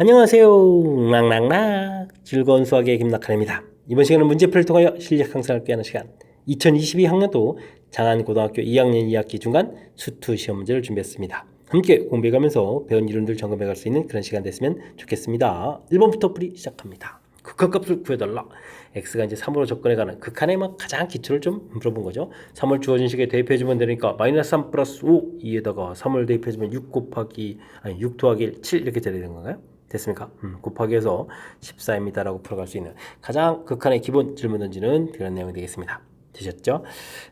안녕하세요. 락락락 즐거운 수학의 김낙한입니다. 이번 시간은 문제풀이를 통하여 실력 향상을 꾀하는 시간 2022학년도 장안고등학교 2학년 2학기 중간 수투 시험 문제를 준비했습니다. 함께 공부해가면서 배운 이론들 점검해갈 수 있는 그런 시간 됐으면 좋겠습니다. 1번부터 풀이 시작합니다. 극한값을 구해달라. x가 이제 3으로 접근해가는 극한의 가장 기초를 좀 물어본 거죠. 3을 주어진 식에 대입해주면 되니까 마이너스 3 플러스 5 2에다가 3을 대입해주면 6 더하기 1 7 이렇게 되는 건가요? 됐습니까? 곱하기 해서 14입니다 라고 풀어갈 수 있는 가장 극한의 기본 질문 던지는 그런 내용이 되겠습니다. 되셨죠?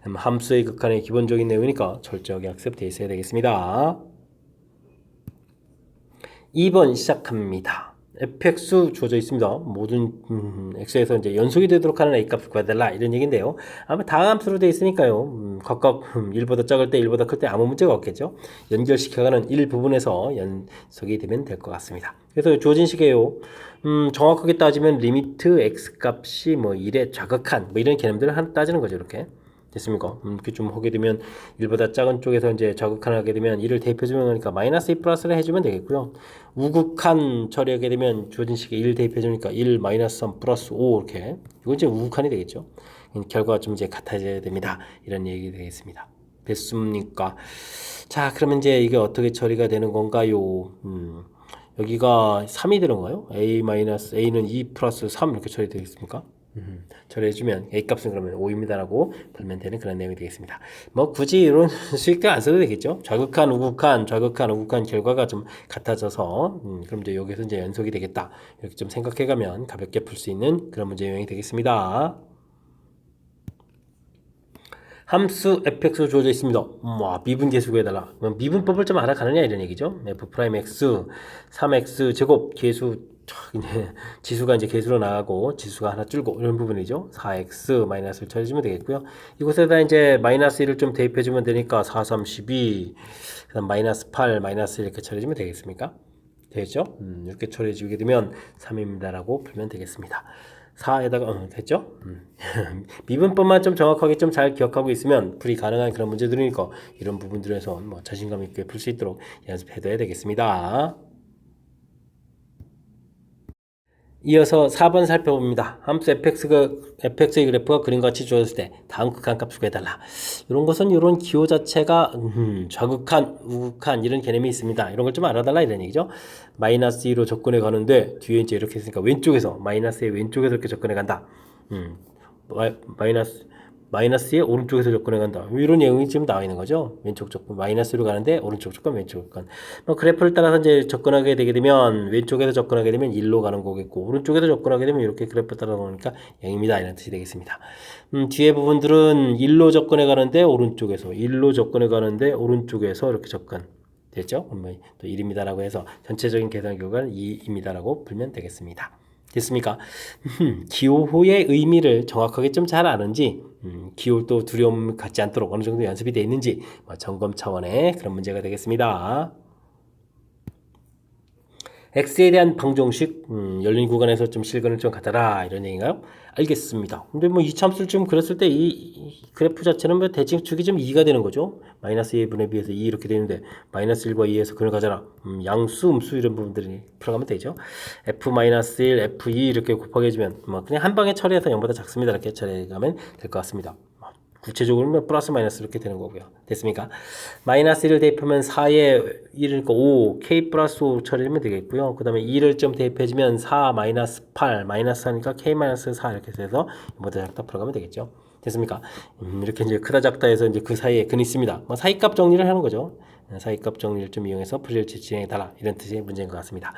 함수의 극한의 기본적인 내용이니까 철저하게 학습되어 있어야 되겠습니다. 2번 시작합니다. fx 주어져 있습니다. 모든 x에서 이제 연속이 되도록 하는 a 값을 구해달라 이런 얘기인데요. 아마 다함수로 되어 있으니까요. 각각 1보다 작을 때 1보다 클 때 아무 문제가 없겠죠. 연결시켜가는 일부분에서 연속이 되면 될 것 같습니다. 그래서 주어진 식이에요. 정확하게 따지면 리미트 x 값이 1의 좌극한 이런 개념들을 하나 따지는 거죠. 이렇게. 됐습니까? 이렇게 좀 하게 되면 1보다 작은 쪽에서 이제 좌극한을 하게 되면 1을 대입해주면 그러니까 마이너스 2 플러스를 해주면 되겠고요. 우극한 처리하게 되면 주어진 식에 1 대입해주니까 1 마이너스 3 플러스 5 이렇게 이건 이제 우극한이 되겠죠. 결과가 좀 이제 같아져야 됩니다. 이런 얘기 되겠습니다. 됐습니까? 자, 그러면 이제 이게 어떻게 처리가 되는 건가요? 여기가 3이 들어가요? A는 2 플러스 3 이렇게 처리되겠습니까? 처리해주면 A값은 그러면 5입니다라고 풀면 되는 그런 내용이 되겠습니다. 굳이 이런 수익들 안 써도 되겠죠? 좌극한, 우극한 결과가 좀 같아져서 그럼 이제 여기서 이제 연속이 되겠다. 이렇게 좀 생각해가면 가볍게 풀 수 있는 그런 문제 유형이 되겠습니다. 함수 fx로 주어져 있습니다. 미분계수 구해달라. 미분법을 좀 알아가느냐 이런 얘기죠. f'x 3x 제곱 계수 이제 지수가 이제 계수로 나가고 지수가 하나 줄고 이런 부분이죠. 4x 마이너스를 쳐주면 되겠고요. 이곳에다 이제 마이너스 1을 좀 대입해주면 되니까 4, 3, 12 그다음 마이너스 8 마이너스 이렇게 처리해주면 되겠습니까? 되겠죠? 이렇게 처리해주게 되면 3입니다라고 풀면 되겠습니다. 4에다가 됐죠? 미분법만 좀 정확하게 좀 잘 기억하고 있으면 풀이 가능한 그런 문제들이니까 이런 부분들에서 자신감 있게 풀 수 있도록 연습해둬야 되겠습니다. 이어서 4번 살펴봅니다. 함수 fx의 그래프가 그림같이 주어졌을 때 다음 극한값을 구해달라. 이런 것은 이런 기호 자체가 좌극한, 우극한 이런 개념이 있습니다. 이런 걸 좀 알아달라 이런 얘기죠. 마이너스 2로 접근해 가는데 뒤에 이제 이렇게 했으니까 왼쪽에서 마이너스의 왼쪽에서 이렇게 접근해 간다. 마이너스의 오른쪽에서 접근해 간다. 이런 내용이 지금 나와 있는 거죠. 왼쪽 접근 마이너스로 가는데 오른쪽 접근 왼쪽 접근. 그래프를 따라서 이제 접근하게 되게 되면 왼쪽에서 접근하게 되면 1로 가는 거겠고 오른쪽에서 접근하게 되면 이렇게 그래프 따라 놓으니까 0입니다. 이런 뜻이 되겠습니다. 뒤에 부분들은 1로 접근해 가는데 오른쪽에서 1로 접근해 가는데 오른쪽에서 이렇게 접근. 됐죠? 또 1입니다라고 해서 전체적인 계산 결과는 2입니다라고 풀면 되겠습니다. 됐습니까? 기호의 의미를 정확하게 좀 잘 아는지 기호도 두려움 갖지 않도록 어느 정도 연습이 되어 있는지 점검 차원의 그런 문제가 되겠습니다. x에 대한 방정식 열린 구간에서 좀 실근을 좀 갖다라 이런 얘기인가요? 알겠습니다. 근데 이참수를 좀 그렸을 때 이 그래프 자체는 대칭 축이 좀 2가 되는 거죠. 마이너스 2분에 비해서 2 이렇게 되는데 마이너스 1과 2에서 근을 가져라. 양수, 음수 이런 부분들이 풀어가면 되죠. f-1, f2 이렇게 곱하기 해주면 그냥 한 방에 처리해서 0보다 작습니다. 이렇게 처리하면 될 것 같습니다. 구체적으로는 플러스 마이너스 이렇게 되는 거고요. 됐습니까? 마이너스 1을 대입하면 4에 1이니까 5, k 플러스 5 처리하면 되겠고요. 그 다음에 2를 좀 대입해주면 4 마이너스 8, 마이너스 4니까 k 마이너스 4 이렇게 해서 모두 작다 풀어가면 되겠죠. 됐습니까? 이렇게 이제 크다 작다 해서 이제 그 사이에 근이 있습니다. 사이값 정리를 하는 거죠. 사이값 정리를 좀 이용해서 풀이를 진행해달라. 이런 뜻의 문제인 것 같습니다.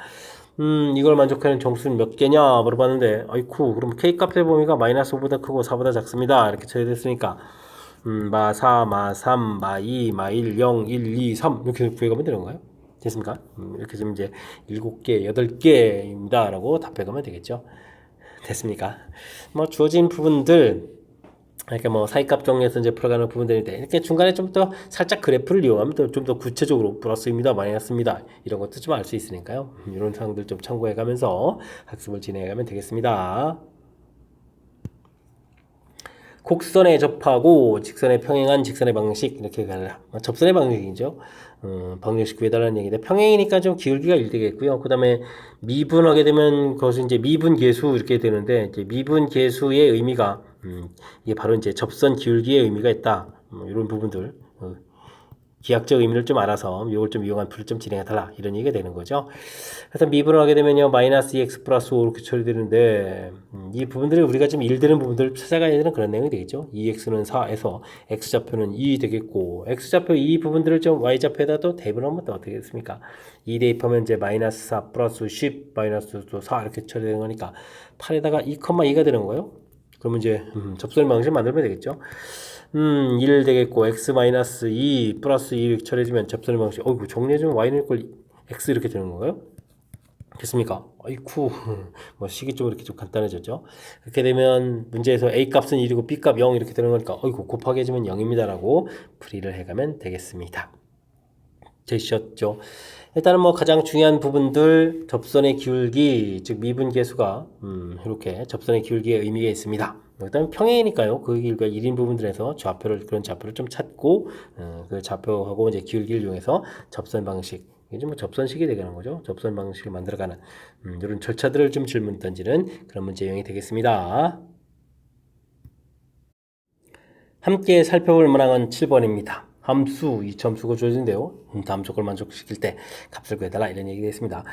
이걸 만족하는 정수는 몇 개냐 물어봤는데 아이쿠 그럼 k값의 범위가 마이너스 5보다 크고 4보다 작습니다. 이렇게 처리됐으니까 마 4, 마 3, 마 2, 마 1, 0, 1, 2, 3 이렇게 구해가면 되는 건가요? 됐습니까? 이렇게 좀 이제 7개, 8개입니다. 라고 답해가면 되겠죠. 됐습니까? 주어진 부분들 이렇게 사이값 정리해서 이제 풀어가는 부분들인데 이렇게 중간에 좀 더 살짝 그래프를 이용하면 좀 더 구체적으로 플러스입니다, 마이너스입니다 이런 것도 좀 알 수 있으니까요. 이런 사항들 좀 참고해가면서 학습을 진행해가면 되겠습니다. 곡선에 접하고 직선에 평행한 직선의 방식 이렇게 가라. 접선의 방식이죠. 방정식 구해달라는 얘기인데 평행이니까 좀 기울기가 1 되겠고요. 그 다음에 미분하게 되면 그것은 이제 미분계수 이렇게 되는데 이제 미분계수의 의미가 이게 바로 이제 접선 기울기의 의미가 있다. 이런 부분들 기하적 의미를 좀 알아서 이걸 좀 이용한 풀을 좀 진행해달라 이런 얘기가 되는 거죠. 그래서 미분을 하게 되면요 마이너스 2x 플러스 5 이렇게 처리되는데 이 부분들이 우리가 좀 일되는 부분들을 찾아가야 되는 그런 내용이 되겠죠. 2x는 4에서 x좌표는 2 되겠고 x좌표 이 부분들을 좀 y좌표에다 또 대입을 하면 또 어떻게 됐습니까? 2 대입하면 이제 마이너스 4 플러스 10 마이너스 또 4 이렇게 처리되는 거니까 8에다가 2,2가 되는 거예요. 그러면 이제 접선 방식을 만들면 되겠죠. 1 되겠고 x-2 플러스 2 이렇게 처리해주면 접선 방식 정리해주면 y는 이꼴 x 이렇게 되는 건가요? 됐습니까? 아이쿠 뭐 식이 좀 이렇게 좀 간단해졌죠. 그렇게 되면 문제에서 a 값은 1이고 b 값 0 이렇게 되는 거니까 곱하기 해주면 0입니다 라고 풀이를 해가면 되겠습니다. 되셨죠? 일단은 뭐 가장 중요한 부분들 접선의 기울기 즉 미분계수가 이렇게 접선의 기울기의 의미가 있습니다. 일단 평행이니까요. 그 길과 1인 부분들에서 그런 좌표를 좀 찾고 그 좌표하고 이제 기울기를 이용해서 접선 방식 이게 뭐 접선식이 되는 거죠. 접선 방식을 만들어가는 이런 절차들을 좀 질문 던지는 그런 문제 유형이 되겠습니다. 함께 살펴볼 문항은 7번입니다. 함수, 이차함수가 주어진대요. 다음 조건을 만족시킬 때 값을 구해달라 이런 얘기가 있습니다.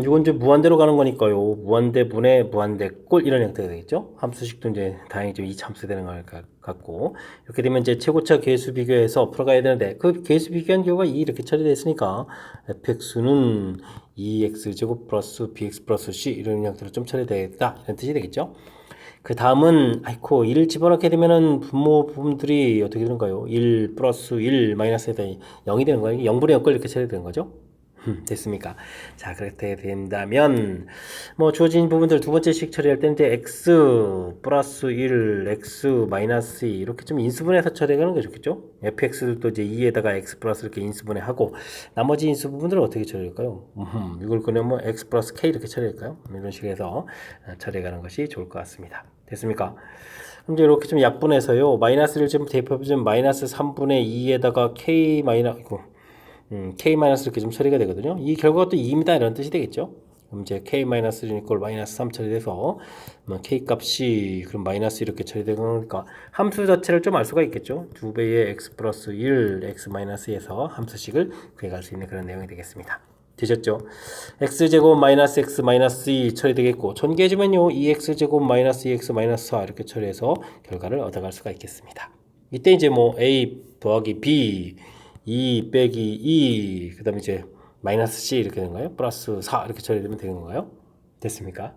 이건 이제 무한대로 가는 거니까요. 무한대 분의 무한대 꼴 이런 형태가 되겠죠. 함수식도 이제 다행히 좀 이차함수 되는 걸 같고 이렇게 되면 이제 최고차 계수 비교해서 풀어가야 되는데 그 계수 비교한 경우가 이렇게 처리되어 있으니까 fx는 2x제곱 플러스 bx 플러스 c 이런 형태로 좀 처리되겠다 이런 뜻이 되겠죠. 그 다음은 1을 집어넣게 되면은 분모 부분들이 어떻게 되는가요? 1 플러스 1 마이너스에다 0이 되는 거예요. 0분의 0걸 이렇게 처리되는 거죠. 됐습니까? 자, 그렇게 된다면 뭐 주어진 부분들 두 번째씩 처리할 때는 이제 x 플러스 1, x 마이너스 2 이렇게 좀 인수분해서 처리하는 게 좋겠죠? fx도 이제 2에다가 x 플러스 이렇게 인수분해하고 나머지 인수 부분들은 어떻게 처리할까요? 이걸 그러면 x 플러스 k 이렇게 처리할까요? 이런 식으로 처리해가는 것이 좋을 것 같습니다. 됐습니까? 그럼 이제 이렇게 좀 약분해서요 마이너스를 좀 대입해보면 마이너스 3분의 2에다가 k 마이너스 k 마이너스 이렇게 좀 처리가 되거든요. 이 결과가 또 2입니다. 이런 뜻이 되겠죠. 그럼 이제 k 마이너스 이꼴 마이너스 3 처리돼서 k 값이 그럼 마이너스 이렇게 처리되는 거니까 함수 자체를 좀 알 수가 있겠죠. 2배의 x 플러스 1 x 마이너스에서 함수식을 구해갈 수 있는 그런 내용이 되겠습니다. 되셨죠? x제곱 마이너스 x 마이너스 2 처리되겠고 전개해주면요 2x제곱 마이너스 2x 마이너스 4 이렇게 처리해서 결과를 얻어갈 수가 있겠습니다. 이때 이제 뭐 a 더하기 b 2 빼기 2 그 다음에 이제 마이너스 c 이렇게 되는 거예요. 플러스 4 이렇게 처리되면 되는 건가요? 됐습니까?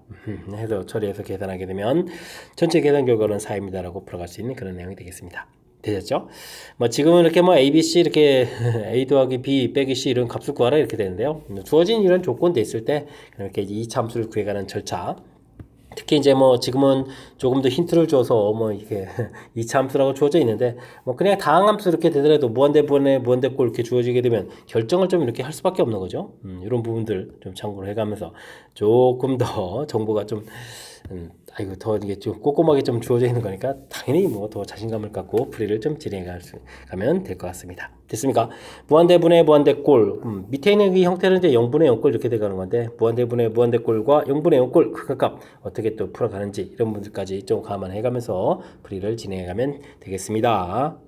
해서 처리해서 계산하게 되면 전체 계산 결과는 4입니다 라고 풀어갈 수 있는 그런 내용이 되겠습니다. 되셨죠? 뭐 지금은 이렇게 뭐 a, b, c 이렇게 a 더하기 b 빼기 c 이런 값을 구하라 이렇게 되는데요. 주어진 이런 조건도 있을 때 이렇게 이차함수를 구해가는 절차 특히 이제 뭐 지금은 조금 더 힌트를 줘서 뭐 이게 이차함수라고 주어져 있는데 뭐 그냥 다항함수 이렇게 되더라도 무한대분의 무한대꼴 이렇게 주어지게 되면 결정을 좀 이렇게 할 수밖에 없는 거죠. 이런 부분들 좀 참고를 해가면서 조금 더 정보가 좀 더 이게 좀 꼼꼼하게 좀 주어져 있는 거니까 당연히 뭐 더 자신감을 갖고 풀이를 좀 가면 될 것 같습니다. 됐습니까? 무한대분의 무한대꼴 밑에 있는 이 형태는 이제 0분의 0꼴 이렇게 돼가는 건데 무한대분의 무한대꼴과 0분의 0꼴 극값 어떻게 또 풀어가는지 이런 분들까지 좀 감안해가면서 풀이를 진행해가면 되겠습니다.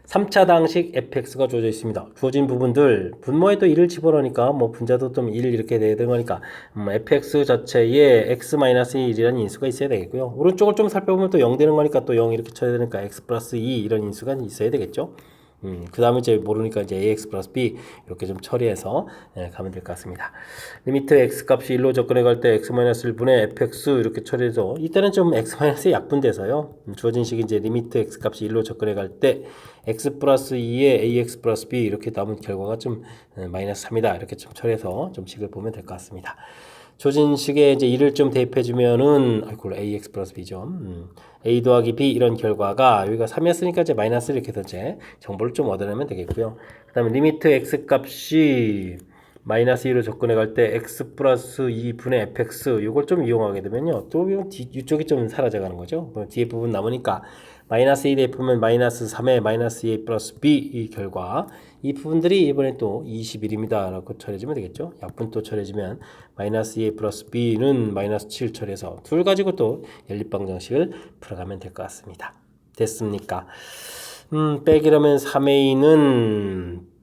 3차당식 fx가 주어져 있습니다. 주어진 부분들 분모에 또 1을 집어넣으니까 뭐 분자도 좀 1 이렇게 되는 거니까 fx 자체에 x-1이라는 인수가 있어야 되겠고요. 오른쪽을 좀 살펴보면 또 0 되는 거니까 또 0 이렇게 쳐야 되니까 x 플러스 2 이런 인수가 있어야 되겠죠. 그 다음에 이제 모르니까 이제 ax 플러스 b 이렇게 좀 처리해서 가면 될 것 같습니다. 리미트 x 값이 1로 접근해 갈 때 x-1분의 fx 이렇게 처리해서 이때는 좀 x-에 약분돼서요. 주어진 식이 이제 리미트 x 값이 1로 접근해 갈 때 x 플러스 2에 ax 플러스 b 이렇게 남은 결과가 좀 마이너스 3이다 이렇게 좀 처리해서 좀 식을 보면 될 것 같습니다. 조진식에 이제 1을 좀 대입해주면은, ax 플러스 b죠. a 더하기 b 이런 결과가 여기가 3이었으니까 이제 마이너스 이렇게 해서 이제 정보를 좀 얻어내면 되겠고요. 그 다음에 리미트 x 값이 마이너스 2로 접근해 갈 때 x 플러스 2분의 fx 이걸 좀 이용하게 되면요. 또 이쪽이 좀 사라져 가는 거죠. 뒤에 부분 남으니까 마이너스 2 대입하면 마이너스 3에 마이너스 2 플러스 b 이 결과 이 부분들이 이번에 또 21입니다. 라고 처리해주면 되겠죠. 약분 또 처리해주면 마이너스 2 플러스 b는 마이너스 7 처리해서 둘 가지고 또 연립방정식을 풀어가면 될 것 같습니다. 됐습니까? 빼기라면 3a는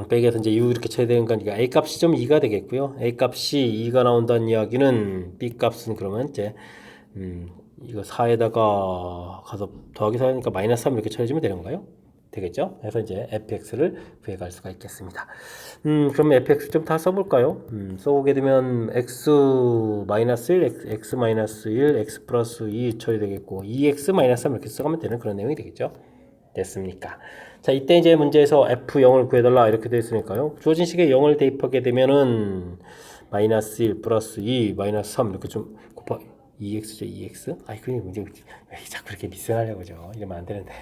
빼기해서 이제 u 이렇게 쳐야 되는 거니까 a 값이 좀 2가 되겠고요. a 값이 2가 나온다는 이야기는 b 값은 그러면 이제 이거 4에다가 가서 더하기 4니까 마이너스 3 이렇게 쳐주면 되는 건가요? 되겠죠? 그래서 이제 fx를 구해갈 수가 있겠습니다. 그럼 fx 좀 다 써볼까요? 써보게 되면 x 마이너스 1, x 마이너스 1, x 플러스 2 처리되겠고 2x 마이너스 3 이렇게 써가면 되는 그런 내용이 되겠죠? 됐습니까? 자, 이때 이제 문제에서 f0을 구해달라 이렇게 되어 있으니까요. 주어진 식에 0을 대입하게 되면은 마이너스 1 플러스 2 마이너스 3 이렇게 좀 곱하 2x죠 2x? 아이 그게 문제 왜 자꾸 이렇게 미스하려고 그러죠. 이러면 안 되는데.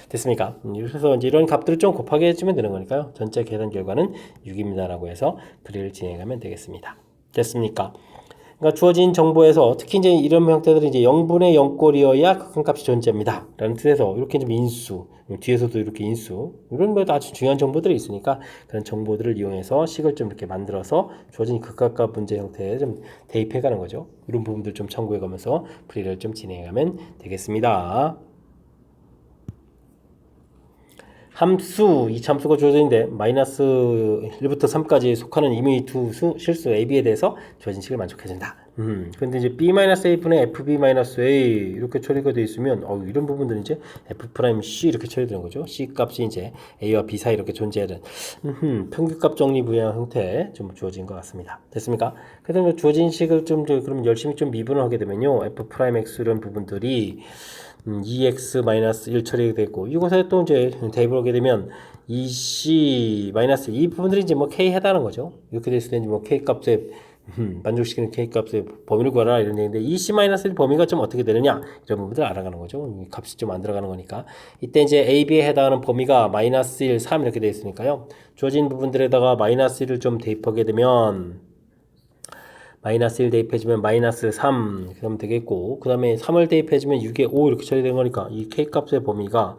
됐습니까? 그래서 이제 이런 값들을 좀 곱하게 해주면 되는 거니까요. 전체 계산 결과는 6입니다 라고 해서 풀이를 진행하면 되겠습니다. 됐습니까? 그러니까 주어진 정보에서 특히 이제 이런 형태들은 이제 0분의 0꼴이어야 극한값이 존재합니다. 라는 뜻에서 이렇게 좀 인수, 뒤에서도 이렇게 인수, 이런 뭐 아주 중요한 정보들이 있으니까 그런 정보들을 이용해서 식을 좀 이렇게 만들어서 주어진 극한값 문제 형태에 좀 대입해 가는 거죠. 이런 부분들 좀 참고해 가면서 풀이를 좀 진행해 가면 되겠습니다. 함수, 이 참수가 주어져 있는데 마이너스 1부터 3까지 속하는 이미 두 실수 a, b에 대해서 주어진 식을 만족해준다. 근데 이제 b-a분의 fb-a 이렇게 처리가 되어 있으면 이런 부분들은 이제 f'(c) 이렇게 처리되는 거죠. c 값이 이제 a와 b 사이 이렇게 존재하는 평균값 정리 부양 형태 좀 주어진 것 같습니다. 됐습니까? 그래서 주어진 식을 좀 그럼 열심히 좀 미분을 하게 되면요, f'(x) 이런 부분들이 2x-1 처리되고 이곳에 또 이제 대입을 하게 되면 2c-2 이 부분들이 이제 뭐 k 해당하는 거죠. 이렇게 됐을 때 뭐 k 값에 만족시키는 k 값의 범위를 구하라 이런 얘기인데 2c-1 범위가 좀 어떻게 되느냐 이런 부분들 알아가는 거죠. 값이 좀 안 들어가는 거니까 이때 이제 a, b에 해당하는 범위가 마이너스 1, 3 이렇게 되어 있으니까요. 주어진 부분들에다가 마이너스 1을 좀 대입하게 되면 마이너스 1 대입해주면 마이너스 3 그러면 되겠고 그 다음에 3을 대입해주면 6에 5 이렇게 처리된 거니까 이 k값의 범위가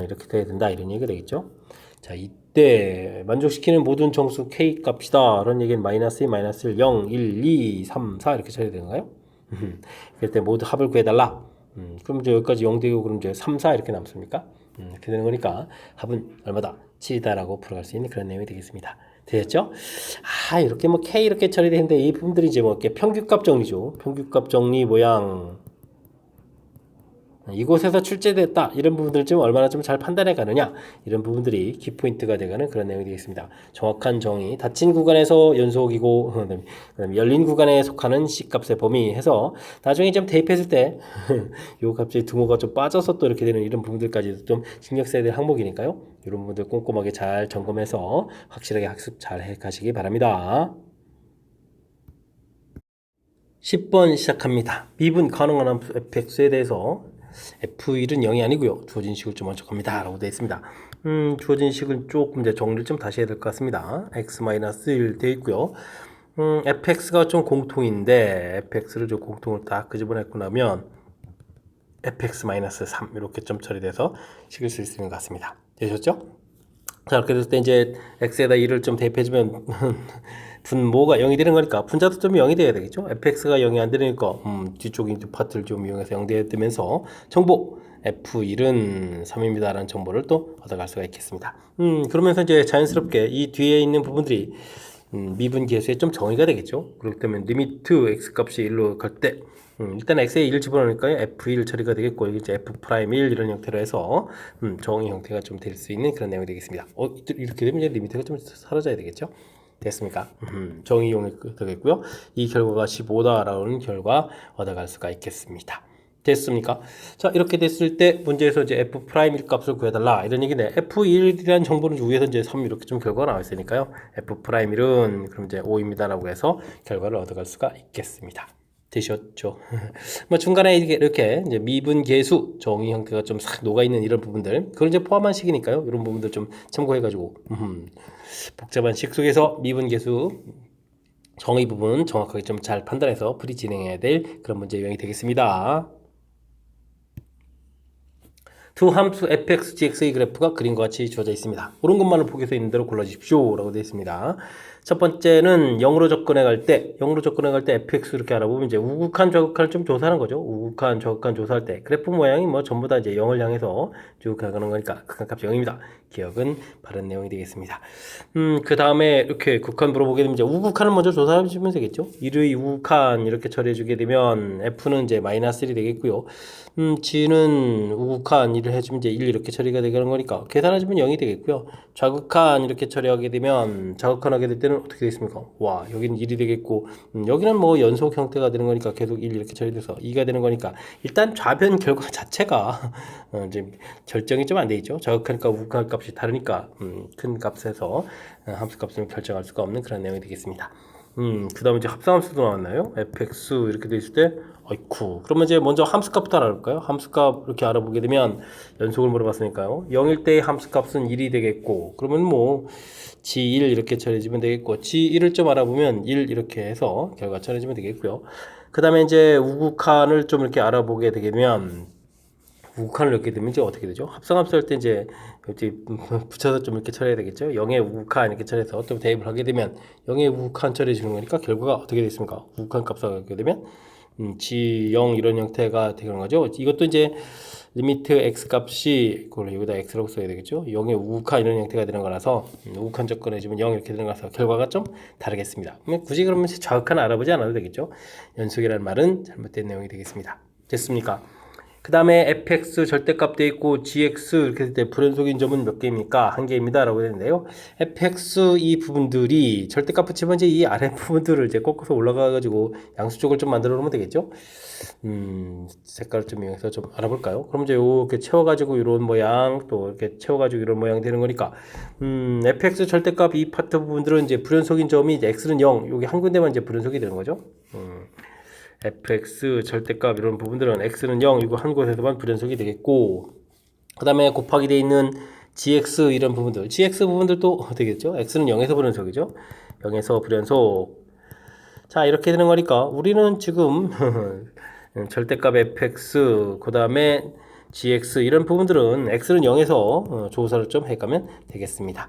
이렇게 돼야 된다 이런 얘기가 되겠죠. 자, 이때 만족시키는 모든 정수 k값이다 이런 얘기는 마이너스 2, 마이너스 1, 0, 1, 2, 3, 4 이렇게 처리되는가요? 그럴 때 모두 합을 구해달라. 그럼 이제 여기까지 0 되고 그럼 이제 3, 4 이렇게 남습니까? 이렇게 되는 거니까 합은 얼마다? 7이다라고 풀어갈 수 있는 그런 내용이 되겠습니다. 되셨죠? 이렇게 뭐 K 이렇게 처리되는데 이 부분들이 이제 뭐 이렇게 평균값 정리죠. 평균값 정리 모양. 이곳에서 출제됐다. 이런 부분들을 좀 얼마나 좀 잘 판단해 가느냐. 이런 부분들이 키포인트가 되가는 그런 내용이 되겠습니다. 정확한 정의. 닫힌 구간에서 연속이고, 그다음에 열린 구간에 속하는 C값의 범위 해서 나중에 좀 대입했을 때, 요 값이 등호가 좀 빠져서 또 이렇게 되는 이런 부분들까지도 좀 신경 써야 될 항목이니까요. 이런 부분들 꼼꼼하게 잘 점검해서 확실하게 학습 잘 해 가시기 바랍니다. 10번 시작합니다. 미분 가능한 함수 fx에 대해서 f1은 0이 아니고요. 주어진 식을 좀 만족합니다. 라고 되어 있습니다. 주어진 식을 조금 이제 정리를 좀 다시 해야 될 것 같습니다. x-1 되어 있고요. fx가 좀 공통인데 fx를 좀 공통을 딱 끄집어냈고 나면 fx-3 이렇게 좀 처리돼서 식을 쓸 수 있는 것 같습니다. 되셨죠? 자, 이렇게 됐을 때 이제 x에다 1을 좀 대입해주면 분모가 0이 되는 거니까 분자도 좀 0이 돼야 되겠죠. fx가 0이 안 되니까 뒤쪽 파트를 좀 이용해서 0 되면서 정보 f1은 3입니다 라는 정보를 또 얻어갈 수가 있겠습니다. 그러면서 이제 자연스럽게 이 뒤에 있는 부분들이 미분 계수에 좀 정의가 되겠죠. 그렇기 때문에 리미트 x 값이 1로 갈 때 일단 x에 1을 집어넣으니까요. f1 처리가 되겠고 이제 f'1 이런 형태로 해서 정의 형태가 좀 될 수 있는 그런 내용이 되겠습니다. 이렇게 되면 이제 리미트가 좀 사라져야 되겠죠. 됐습니까? 정의 이용이 되겠고요. 이 결과가 15다라는 결과 얻어갈 수가 있겠습니다. 됐습니까? 자, 이렇게 됐을 때 문제에서 이제 f'1 값을 구해달라 이런 얘기네. f1이라는 정보는 위에서 이제 3 이렇게 좀 결과가 나와 있으니까요. f'1은 그럼 이제 5입니다라고 해서 결과를 얻어갈 수가 있겠습니다. 되셨죠? 뭐 중간에 이렇게 이제 미분 계수 정의 형태가 좀 싹 녹아 있는 이런 부분들, 그걸 이제 포함한 식이니까요. 이런 부분들 좀 참고해가지고 복잡한 식 속에서 미분 계수 정의 부분 정확하게 좀 잘 판단해서 풀이 진행해야 될 그런 문제 유형이 되겠습니다. 두 함수 fx, gx의 그래프가 그림과 같이 주어져 있습니다. 옳은 것만을 보기에서 있는 대로 골라주십시오 라고 되어 있습니다. 첫 번째는 0으로 접근해 갈 때 fx 이렇게 알아보면 이제 우극한 좌극한을 좀 조사하는 거죠. 우극한 좌극한 조사할 때 그래프 모양이 뭐 전부 다 이제 0을 향해서 쭉 가는 거니까 극한값이 0입니다. 기억은 바른 내용이 되겠습니다. 그 다음에 이렇게 극한 물어보게 되면 이제 우극한을 먼저 조사하시면 되겠죠. 1의 우극한 이렇게 처리해 주게 되면 f는 이제 마이너스 1이 되겠고요. g는 우극한 1을 해주면 이제 1 이렇게 처리가 되는 거니까 계산해주면 0이 되겠고요. 좌극한 이렇게 처리하게 되면 좌극한 하게 될 때는 어떻게 되겠습니까? 와, 여기는 1이 되겠고 여기는 뭐 연속 형태가 되는 거니까 계속 1 이렇게 처리돼서 2가 되는 거니까 일단 좌변 결과 자체가 이제 결정이 좀 안 돼 있죠. 좌극하니까 우극한 값이 다르니까 큰 값에서 함수 값을 결정할 수가 없는 그런 내용이 되겠습니다. 그 다음에 이제 합성함수도 나왔나요? fx 이렇게 돼 있을 때, 아이쿠. 그러면 이제 먼저 함수값부터 알아볼까요? 함수값 이렇게 알아보게 되면 연속을 물어봤으니까요. 0일 때의 함수값은 1이 되겠고, 그러면 뭐, g1 이렇게 처리해주면 되겠고, g1을 좀 알아보면 1 이렇게 해서 결과 처리해주면 되겠고요. 그 다음에 이제 우극한을 좀 이렇게 알아보게 되면, 우극한을 넣게 되면 이제 어떻게 되죠? 합성함수 할 때 이제 붙여서 좀 이렇게 처리해야 되겠죠? 0의 우극한 이렇게 처리해서 또 대입을 하게 되면 0의 우극한 처리해 주는 거니까 결과가 어떻게 되겠습니까? 우극한 값을 갖게 되면 G0 이런 형태가 되는 거죠. 이것도 이제 리미트 x 값이 그걸 여기다 x라고 써야 되겠죠. 0의 우극한 이런 형태가 되는 거라서 우극한 접근해주면 0 이렇게 되는 거라서 결과가 좀 다르겠습니다. 굳이 그러면 좌극한 알아보지 않아도 되겠죠. 연속이라는 말은 잘못된 내용이 되겠습니다. 됐습니까? 그 다음에 fx 절대값 돼 있고 gx 이렇게 될 때 불연속인 점은 몇 개입니까? 한 개입니다 라고 되는데요. fx 이 부분들이 절대값 붙이면 이제 이 아래 부분들을 이제 꺾어서 올라가 가지고 양수 쪽을 좀 만들어 놓으면 되겠죠. 색깔을 좀 이용해서 좀 알아볼까요? 그럼 이제 이렇게 채워가지고 이런 모양 또 이렇게 채워가지고 이런 모양 되는 거니까 fx 절대값 이 파트 부분들은 이제 불연속인 점이 이제 x는 0 여기 한 군데만 이제 불연속이 되는 거죠. fx 절대값 이런 부분들은 x는 0 이거 한 곳에서만 불연속이 되겠고 그 다음에 곱하기 되어 있는 gx 이런 부분들 gx 부분들도 되겠죠. x는 0에서 불연속이죠. 0에서 불연속. 자 이렇게 되는 거니까 우리는 지금 절대값 fx 그 다음에 gx 이런 부분들은 x는 0에서 조사를 좀 해가면 되겠습니다.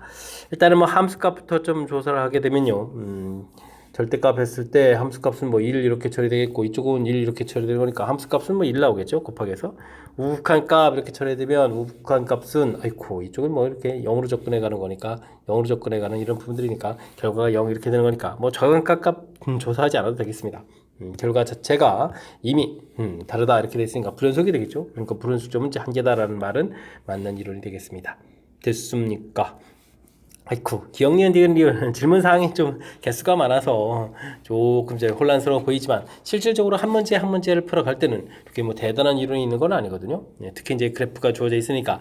일단은 뭐 함수값부터 좀 조사를 하게 되면요. 절대값 했을 때 함수값은 뭐 1 이렇게 처리되겠고 이쪽은 1 이렇게 처리되는 거니까 함수값은 뭐 1 나오겠죠. 곱하기해서 우극한 값 이렇게 처리되면 우극한 값은 아이고 이쪽은 뭐 이렇게 0으로 접근해 가는 거니까 0으로 접근해 가는 이런 부분들이니까 결과가 0 이렇게 되는 거니까 뭐 좌극한 값 조사하지 않아도 되겠습니다. 결과 자체가 이미 다르다 이렇게 됐으니까 불연속이 되겠죠. 그러니까 불연속점은 이제 한 개다라는 말은 맞는 이론이 되겠습니다. 됐습니까? 아이쿠 기억니은 디귿 질문 사항이 좀 개수가 많아서 조금 이제 혼란스러워 보이지만 실질적으로 한 문제 한 문제를 풀어갈 때는 그게 뭐 대단한 이론이 있는 건 아니거든요. 특히 이제 그래프가 주어져 있으니까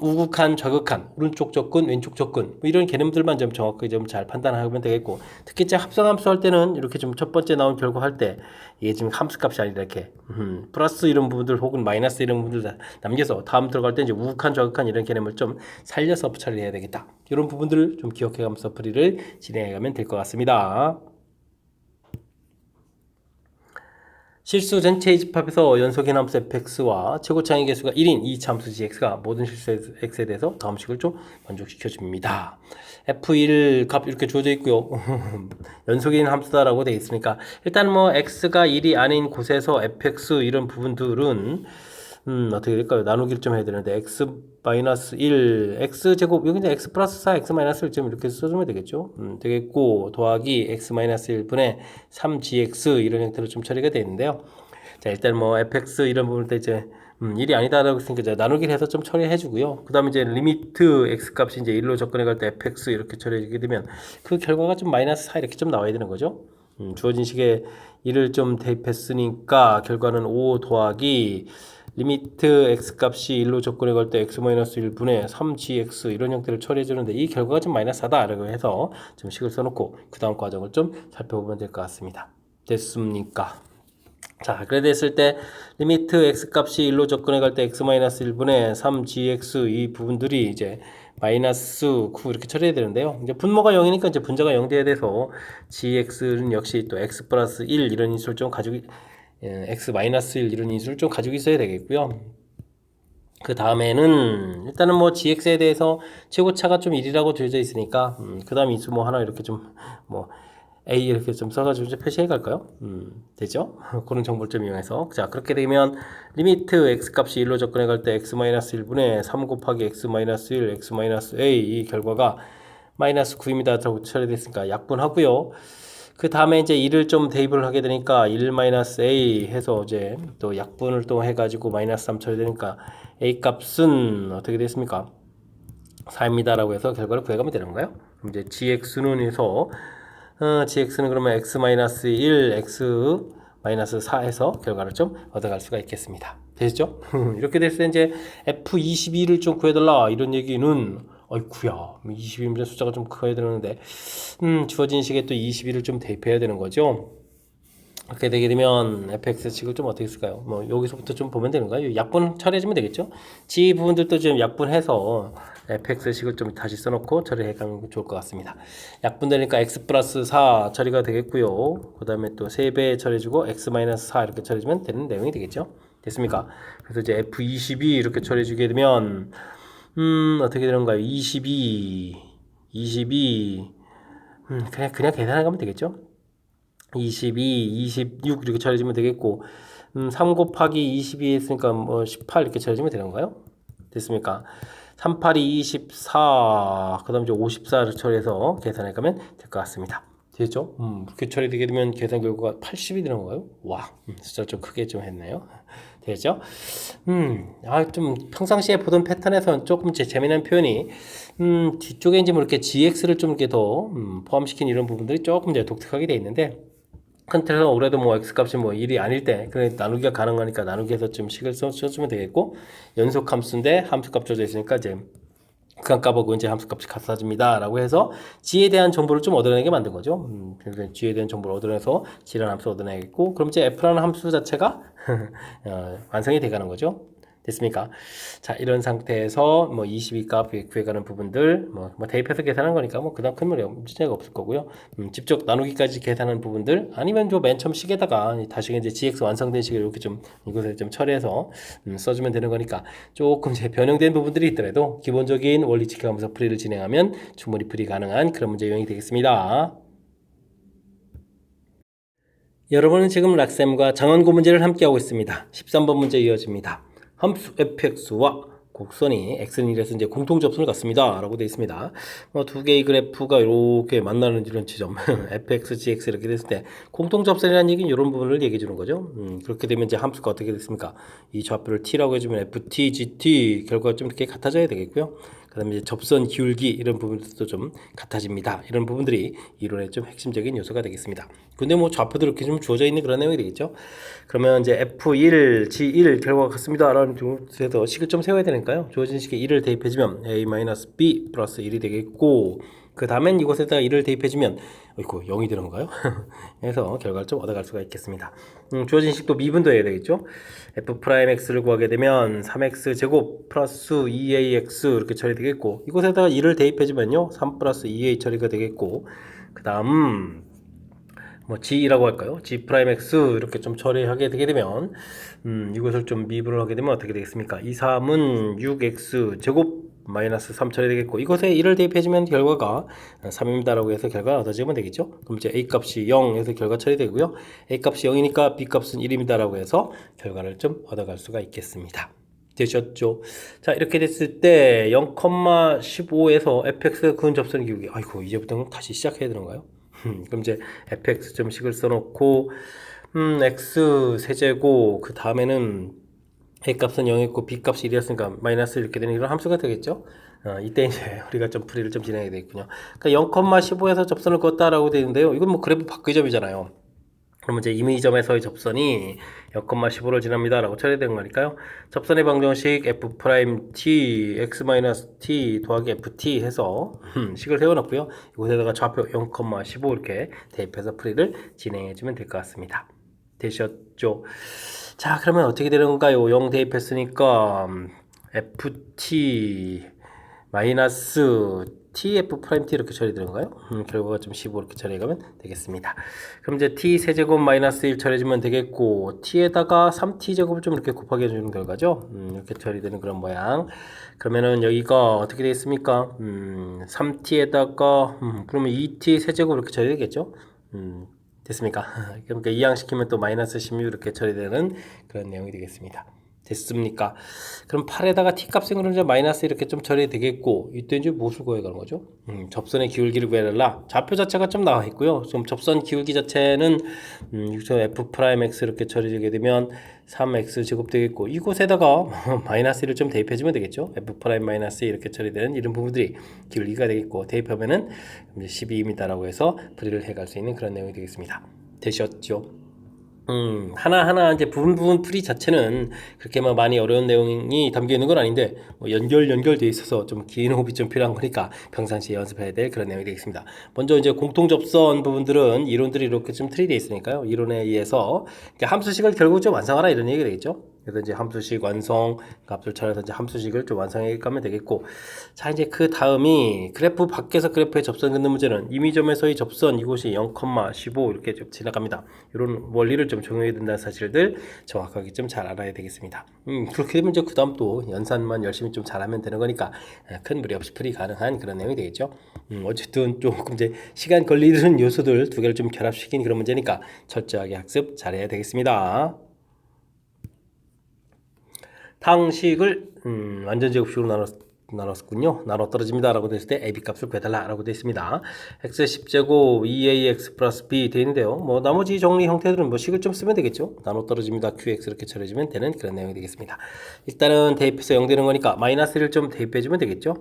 우극한 좌극한 오른쪽 접근 왼쪽 접근 뭐 이런 개념들만 좀 정확하게 좀 잘 판단하면 되겠고 특히 이제 합성함수 할 때는 이렇게 좀 첫 번째 나온 결과 할 때 이게 지금 함수값이 아니라 이렇게 플러스 이런 부분들 혹은 마이너스 이런 부분들 남겨서 다음 들어갈 때 이제 우극한 좌극한 이런 개념을 좀 살려서 처리해야 되겠다. 이런 부분들을 좀 기억해가면서 풀이를 진행해가면 될 것 같습니다. 실수 전체의 집합에서 연속인 함수 fx와 최고차의 개수가 1인 이 함수 gx가 모든 실수 x에 대해서 다음 식을 좀 만족시켜 줍니다. f1 값 이렇게 주어져 있고요. 연속인 함수다라고 되어 있으니까 일단 뭐 x가 1이 아닌 곳에서 fx 이런 부분들은 어떻게 될까요? 나누기를 좀 해야 되는데 x-1 x제곱 여기 이제 x 플러스 4 x 마이너스 1점 이렇게 써주면 되겠죠. 되겠고 더하기 x-1분의 3gx 이런 형태로 좀 처리가 되는데요. 자 일단 뭐 fx 이런 부분 때 이제 1이 아니다라고 했으니까 이제 나누기를 해서 좀 처리해 주고요. 그 다음에 이제 리미트 x 값이 이제 1로 접근해 갈 때 fx 이렇게 처리하게 되면 그 결과가 좀 마이너스 4 이렇게 좀 나와야 되는 거죠. 주어진 식에 1을 좀 대입했으니까 결과는 5 더하기 리미트 x 값이 1로 접근해 갈 때 x-1분의 3gx 이런 형태를 처리해 주는데 이 결과가 좀 마이너스 하다라고 해서 좀 식을 써놓고 그 다음 과정을 좀 살펴보면 될 것 같습니다. 됐습니까? 자, 그래 됐을 때 리미트 x 값이 1로 접근해 갈 때 x-1분의 3gx 이 부분들이 이제 마이너스 9 이렇게 처리해야 되는데요. 이제 분모가 0이니까 이제 분자가 0 돼야 돼서 gx는 역시 또 x 플러스 1 이런 인수를 좀 가지고 x 마이너스 1 이런 인수를 좀 가지고 있어야 되겠고요. 그 다음에는 일단은 뭐 gx에 대해서 최고차가 좀 1이라고 되어져 있으니까 그 다음 인수 뭐 하나 이렇게 좀 뭐 A 이렇게 좀 써가지고 이제 표시해 갈까요? 되죠? 그런 정보를 좀 이용해서 자 그렇게 되면 리미트 x 값이 1로 접근해 갈 때 x-1분의 3 곱하기 x-1 x-a 이 결과가 마이너스 9입니다. 라고 처리됐으니까 약분하고요. 그 다음에 이제 1을 좀 대입을 하게 되니까 1-a 해서 이제 또 약분을 또 해가지고 마이너스 3 처리되니까 a 값은 어떻게 됐습니까? 4입니다. 라고 해서 결과를 구해가면 되는 거예요. 그럼 이제 gx는 해서 gx는 그러면 x-1, x-4 해서 결과를 좀 얻어갈 수가 있겠습니다. 되시죠? 이렇게 됐을 때 이제 F22를 좀 구해달라 이런 얘기는 어이쿠야 22면 숫자가 좀 커야 되는데 주어진 식에 또 22를 좀 대입해야 되는 거죠. 그렇게 되게 되면 fx식을 좀 어떻게 쓸까요? 뭐 여기서부터 좀 보면 되는가요? 약분 처리해주면 되겠죠? G 부분들도 좀 약분해서 fx식을 좀 다시 써놓고 처리해 가면 좋을 것 같습니다. 약분되니까 x 플러스 4 처리가 되겠고요. 그 다음에 또 3배 처리해주고 x 마이너스 4 이렇게 처리해주면 되는 내용이 되겠죠? 됐습니까? 그래서 이제 f22 이렇게 처리해주게 되면 어떻게 되는가요? 22 그냥 계산해가면 되겠죠? 22, 26 이렇게 처리해주면 되겠고 3 곱하기 22 했으니까 뭐 18 이렇게 처리해주면 되는 건가요? 됐습니까? 3, 8이 24, 그 다음 이제 54를 처리해서 계산해 가면 될 것 같습니다. 되죠? 그렇게 처리되게 되면 계산 결과가 80이 되는 건가요? 와, 숫자 좀 크게 좀 했네요. 되죠? 좀 평상시에 보던 패턴에서는 조금 재미난 표현이, 뒤쪽에 이제 뭐 이렇게 gx를 좀 이렇게 더, 포함시킨 이런 부분들이 조금 이제 독특하게 되어 있는데, 큰 틀에서 올해도 뭐 x값이 뭐 1이 아닐 때 그래 나누기가 가능하니까 나누기해서 좀 식을 써주면 되겠고 연속 함수인데 함수값 줘져 있으니까 이제 극한값하고 이제 함수값이 같아집니다 라고 해서 g에 대한 정보를 좀 얻어내게 만든 거죠. 그래서 g에 대한 정보를 얻어내서 g라는 함수 얻어내겠고 그럼 이제 f라는 함수 자체가 완성이 돼가는 거죠. 됐습니까? 자, 이런 상태에서 뭐 22값 구해가는 부분들 뭐 대입해서 계산한 거니까 뭐 그다음 큰 문제가 없을 거고요. 직접 나누기까지 계산하는 부분들 아니면 맨 처음 식에다가 다시 이제 gx 완성된 식을 이렇게 좀 이곳에 좀 처리해서 써주면 되는 거니까 조금 이제 변형된 부분들이 있더라도 기본적인 원리 지켜가면서 풀이를 진행하면 충분히 풀이 가능한 그런 문제 유형이 되겠습니다. 여러분은 지금 락쌤과 장원고 문제를 함께하고 있습니다. 13번 문제 이어집니다. 함수 fx와 곡선이 x는 1에서 이제 공통 접선을 갖습니다. 라고 되어 있습니다. 두 개의 그래프가 이렇게 만나는 이런 지점, fx, gx 이렇게 됐을 때 공통 접선이라는 얘기는 이런 부분을 얘기해 주는 거죠. 그렇게 되면 이제 함수가 어떻게 됐습니까? 이 좌표를 t라고 해주면 ft, gt 결과가 좀 이렇게 같아져야 되겠고요. 그 다음에 이제 접선 기울기 이런 부분들도 좀 같아집니다. 이런 부분들이 이론의 좀 핵심적인 요소가 되겠습니다. 근데 뭐 좌표도 이렇게 좀 주어져 있는 그런 내용이 되겠죠. 그러면 이제 F1, G1 결과가 같습니다. 라는 쪽에서 식을 좀 세워야 되니까요. 주어진 식에 1을 대입해주면 A-B 플러스 1이 되겠고, 그 다음엔 이곳에다가 1을 대입해주면, 어이구, 0이 되는 건가요? 그래서 결과를 좀 얻어갈 수가 있겠습니다. 주어진 식도 미분도해야 되겠죠. F'X를 구하게 되면 3X 제곱 플러스 2AX 이렇게 처리되겠고, 이곳에다가 1을 대입해주면요. 3 플러스 2A 처리가 되겠고, 그 다음, 뭐 G라고 할까요? G'X 이렇게 좀 처리하게 되게 되면 이것을 좀 미분을 하게 되면 어떻게 되겠습니까? 2, 3은 6X 제곱 마이너스 3 처리되겠고 이것에 1을 대입해주면 결과가 3입니다 라고 해서 결과를 얻어지면 되겠죠. 그럼 이제 A값이 0 해서 결과 처리되고요. A값이 0이니까 B값은 1입니다 라고 해서 결과를 좀 얻어갈 수가 있겠습니다. 되셨죠? 자, 이렇게 됐을 때 0,15에서 fx 근접선 기울기 아이고 이제부터는 다시 시작해야 되는가요? 그럼 이제 fx 점식을 써놓고 x 세제곱 그 다음에는 a값은 0이었고 b값이 1이었으니까 마이너스 이렇게 되는 이런 함수가 되겠죠. 이때 이제 우리가 좀 풀이를 좀 진행해야 되겠군요. 그러니까 0,15에서 접선을 걷다라고 되어 있는데요. 이건 뭐 그래프 바뀌 점이잖아요. 그러면 이제 이미 이 점에서의 접선이 0,15를 지납니다 라고 처리되는 거니까요. 접선의 방정식 f'(t) x-t 더하기 ft 해서 식을 세워놨고요. 이곳에다가 좌표 0,15 이렇게 대입해서 풀이를 진행해 주면 될 것 같습니다. 되셨죠? 자, 그러면 어떻게 되는 건가요? 0 대입했으니까 ft 마이너스 tf 프라임 t 이렇게 처리되는가요? 결과가 좀 15 이렇게 처리해가면 되겠습니다. 그럼 이제 t 세제곱 마이너스 1 처리해주면 되겠고 t에다가 3t 제곱을 좀 이렇게 곱하게 해주는 결과죠. 이렇게 처리되는 그런 모양. 그러면은 여기가 어떻게 되겠습니까? 3t에다가 그러면 2t 세제곱 이렇게 처리되겠죠? 됐습니까? 그러니까 이항시키면 또 마이너스 16 이렇게 처리되는 그런 내용이 되겠습니다. 됐습니까? 그럼 8에다가 t값은 그럼 이제 마이너스 이렇게 좀 처리 되겠고, 이때 이제 무엇을 구해가는 거죠? 접선의 기울기를 구해달라. 좌표 자체가 좀 나와 있고요. 좀 접선 기울기 자체는 6.f 프라임 x 이렇게 처리되게 되면 3x 제곱 되겠고, 이곳에다가 마이너스 1을 좀 대입해주면 되겠죠? f 프라임 마이너스 이렇게 처리되는 이런 부분들이 기울기가 되겠고, 대입하면은 이제 12m라고 해서 풀이를 해갈 수 있는 그런 내용이 되겠습니다. 되셨죠? 하나하나 이제 부분 풀이 자체는 그렇게 막 많이 어려운 내용이 담겨 있는 건 아닌데, 뭐 연결돼 있어서 좀 긴 호흡이 좀 필요한 거니까 평상시에 연습해야 될 그런 내용이 되겠습니다. 먼저 이제 공통 접선 부분들은 이론들이 이렇게 좀 틀이 되어 있으니까요. 이론에 의해서 함수식을 결국 좀 완성하라 이런 얘기가 되겠죠. 그래서 이제 함수식 완성 값을 찾아서 이제 함수식을 좀 완성해 가면 되겠고, 자 이제 그 다음이 그래프 밖에서 그래프의 접선 긋는 문제는 임의점에서의 접선 이곳이 0,15 이렇게 좀 지나갑니다. 이런 원리를 좀 적용해야 된다는 사실들 정확하게 좀 잘 알아야 되겠습니다. 그렇게 되면 이제 그 다음 또 연산만 열심히 좀 잘하면 되는 거니까 큰 무리 없이 풀이 가능한 그런 내용이 되겠죠. 어쨌든 조금 이제 시간 걸리는 요소들 두 개를 좀 결합시킨 그런 문제니까 철저하게 학습 잘해야 되겠습니다. 상식을 완전제곱식으로 나눴군요. 나눠 떨어집니다 라고 됐을 때 AB 값을 구해달라 라고 되어 있습니다. x 10제곱 2ax 플러스 b 되어 있는데요. 뭐 나머지 정리 형태들은 뭐 식을 좀 쓰면 되겠죠. 나눠 떨어집니다 qx 이렇게 처리해주면 되는 그런 내용이 되겠습니다. 일단은 대입해서 0 되는 거니까 마이너스를 좀 대입해주면 되겠죠.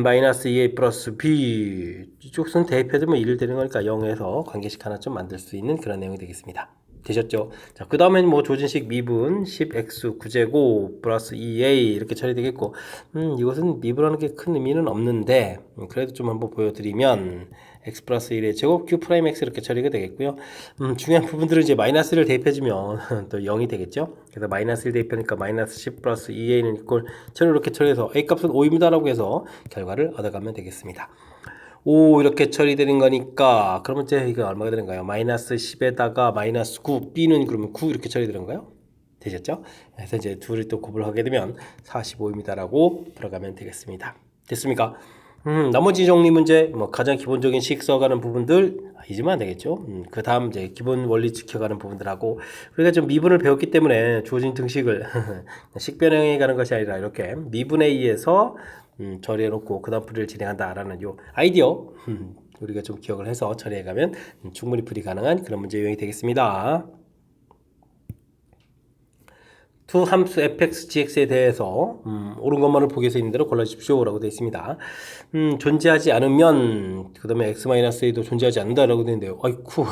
마이너스 2a 플러스 b 이쪽은 대입해주면 1 되는 거니까 0에서 관계식 하나 좀 만들 수 있는 그런 내용이 되겠습니다. 되셨죠? 자, 그 다음엔 뭐 조진식 미분 10x 9제곱 플러스 2a 이렇게 처리되겠고, 이것은 미분하는 게 큰 의미는 없는데, 그래도 좀 한번 보여드리면, x 플러스 1의 제곱 q 프라임 x 이렇게 처리가 되겠고요. 중요한 부분들은 이제 마이너스를 대입해주면 또 0이 되겠죠? 그래서 마이너스 1 대입하니까 마이너스 10 플러스 2a는 이꼴 저는 이렇게 처리해서 a 값은 5입니다라고 해서 결과를 얻어가면 되겠습니다. 5 이렇게 처리되는 거니까 그러면 이제 이거 얼마가 되는가요? 마이너스 10에다가 마이너스 9 b는 그러면 9 이렇게 처리되는가요? 되셨죠? 그래서 이제 둘을 또 곱을 하게 되면 45입니다라고 들어가면 되겠습니다. 됐습니까? 나머지 정리 문제 뭐 가장 기본적인 식 써가는 부분들 잊으면 안 되겠죠. 그 다음 이제 기본 원리 지켜가는 부분들하고 우리가 좀 미분을 배웠기 때문에 주어진 등식을 식변형에 가는 것이 아니라 이렇게 미분에 의해서 처리해놓고 그 다음 풀이를 진행한다라는 요 아이디어 우리가 좀 기억을 해서 처리해가면 충분히 풀이 가능한 그런 문제 유형이 되겠습니다. 두 함수 fx, gx에 대해서 옳은 것만을 보기 위해서 있는 대로 골라주십시오 라고 되어 있습니다. 존재하지 않으면 그 다음에 x-a도 존재하지 않는다 라고 되어 있는데요. 아이쿠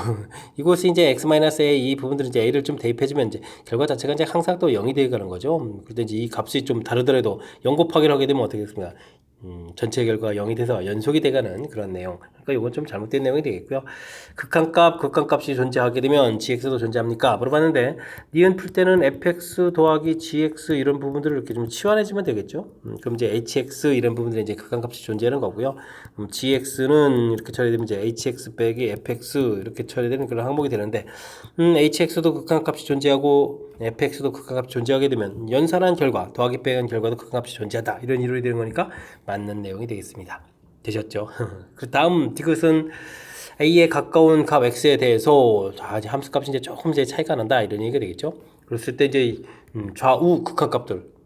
이곳이 이제 x-a 이 부분들은 이제 a를 좀 대입해주면 이제 결과 자체가 이제 항상 또 0이 되어가는 거죠. 그런데 이제 이 값이 좀 다르더라도 0 곱하기를 하게 되면 어떻게 됐습니까? 전체 결과가 0이 돼서 연속이 돼가는 그런 내용. 그러니까 이건 좀 잘못된 내용이 되겠고요. 극한값이 존재하게 되면 gx도 존재합니까? 물어봤는데 니은 풀 때는 fx 더하기 gx 이런 부분들을 이렇게 좀 치환해주면 되겠죠. 그럼 이제 hx 이런 부분들이 이제 극한값이 존재하는 거고요. gx는 이렇게 처리되면 이제 hx 빼기 fx 이렇게 처리되는 그런 항목이 되는데 hx도 극한값이 존재하고 fx도 극한값이 존재하게 되면 연산한 결과 더하기 빼기 결과도 극한값이 존재한다 이런 이론이 되는 거니까 맞는 내용이 되겠습니다. 되셨죠? 그 다음 이것은 a에 가까운 값 x에 대해서 이제 함수값이 이제 조금 이제 차이가 난다 이런 얘기가 되겠죠. 그랬을 때 이제 좌우 극한값들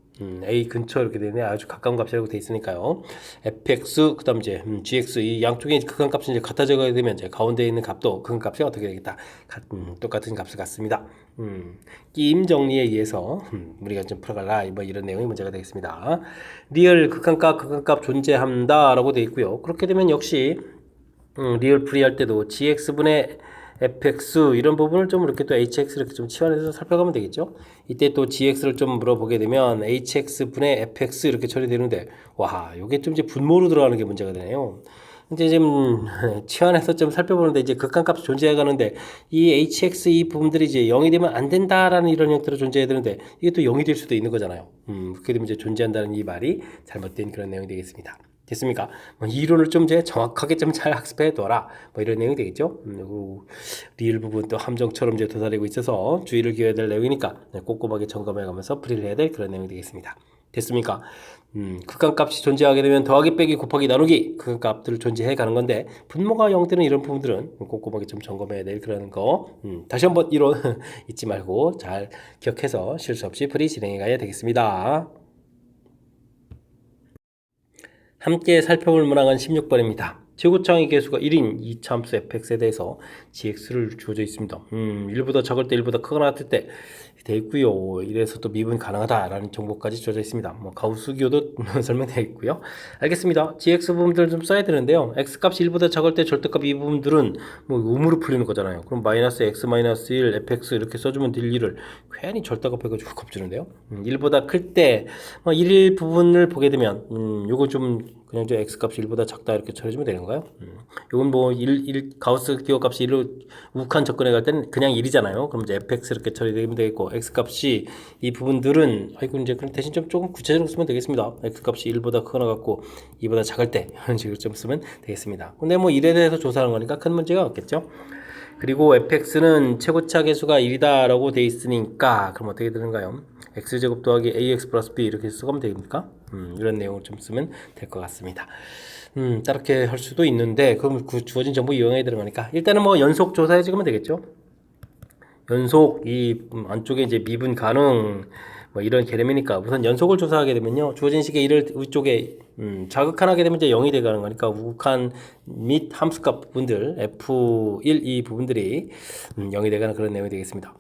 a 근처 이렇게 되네 아주 가까운 값이라고 돼 있으니까요. fx 그다음 이제 gx 이 양쪽의 극한값이 이제 같아져가게 되면 이제 가운데 있는 값도 극한값이 어떻게 되겠다 똑같은 값을 갖습니다. 끼임 정리에 의해서 우리가 좀 풀어갈라 뭐 이런 내용이 문제가 되겠습니다. 리얼 극한값 존재한다라고 돼 있고요. 그렇게 되면 역시 리얼 풀이할 때도 gx분의 fx 이런 부분을 좀 이렇게 또 hx를 이렇게 좀 치환해서 살펴가면 되겠죠. 이때 또 gx를 좀 물어보게 되면 hx분의 fx 이렇게 처리되는데 와 이게 좀 이제 분모로 들어가는 게 문제가 되네요. 이제 좀 치환해서 좀 살펴보는데 이제 극한값 존재해 가는데 이 hx 이 부분들이 이제 0이 되면 안 된다라는 이런 형태로 존재해야 되는데 이게 또 0이 될 수도 있는 거잖아요. 그렇게 되면 이제 존재한다는 이 말이 잘못된 그런 내용이 되겠습니다. 됐습니까? 뭐 이론을 좀 이제 정확하게 좀 잘 학습해 둬라. 뭐 이런 내용이 되겠죠. 그리고 리을 부분 또 함정처럼 이제 도사리고 있어서 주의를 기울여야 될 내용이니까 꼼꼼하게 점검해 가면서 풀이를 해야 될 그런 내용이 되겠습니다. 됐습니까? 극한값이 존재하게 되면 더하기 빼기 곱하기 나누기 극한값들을 존재해 가는 건데 분모가 0되는 이런 부분들은 꼼꼼하게 좀 점검해야 될 그런 거 다시 한번 이론 잊지 말고 잘 기억해서 실수 없이 풀이 진행해 가야 되겠습니다. 함께 살펴볼 문항은 16번입니다. 지구창의 개수가 1인 이 참수 fx에 대해서 gx를 주어져 있습니다. 1보다 적을 때 1보다 크거나 같을 때 되어 있고요. 이래서 또 미분 가능하다라는 정보까지 주어져 있습니다. 뭐 가우스 기호도 설명되어 있고요. 알겠습니다. gx 부분들을 좀 써야 되는데요. x값이 1보다 적을 때 절대값 이 부분들은 뭐 음으로 풀리는 거잖아요. 그럼 마이너스 x 마이너스 1 fx 이렇게 써주면 될 일을 괜히 절대값 해가지고 겁주는데요. 1보다 클 때 1일 부분을 보게 되면 요거 좀 그냥 저 x값이 1보다 작다 이렇게 처리해주면 되는 거예요. 요건 뭐 가우스 기호 값이 1로 우칸 접근해 갈 때는 그냥 1이잖아요. 그럼 이제 fx 이렇게 처리되면 되겠고 x값이 이 부분들은 아이고 이제 그럼 대신 좀 조금 구체적으로 쓰면 되겠습니다. x값이 1보다 크거나 같고 2보다 작을 때 이런 식으로 좀 쓰면 되겠습니다. 근데 뭐 1에 대해서 조사하는 거니까 큰 문제가 없겠죠. 그리고 fx는 최고차 계수가 1이다 라고 돼 있으니까 그럼 어떻게 되는가요? x제곱 더하기 ax 플러스 b 이렇게 써가면 됩니까? 이런 내용을 좀 쓰면 될 것 같습니다. 따르게 할 수도 있는데 그럼 그 주어진 정보 이용해 들어가니까 일단은 뭐 연속 조사해 주면 되겠죠. 연속 이 안쪽에 이제 미분 가능 뭐 이런 개념이니까 우선 연속을 조사하게 되면요 주어진 식의 1을 위쪽에 자극한하게 되면 이제 0이 되가는 거니까 우극한 및 함수값 부분들 f1 이 부분들이 0이 되가는 그런 내용이 되겠습니다.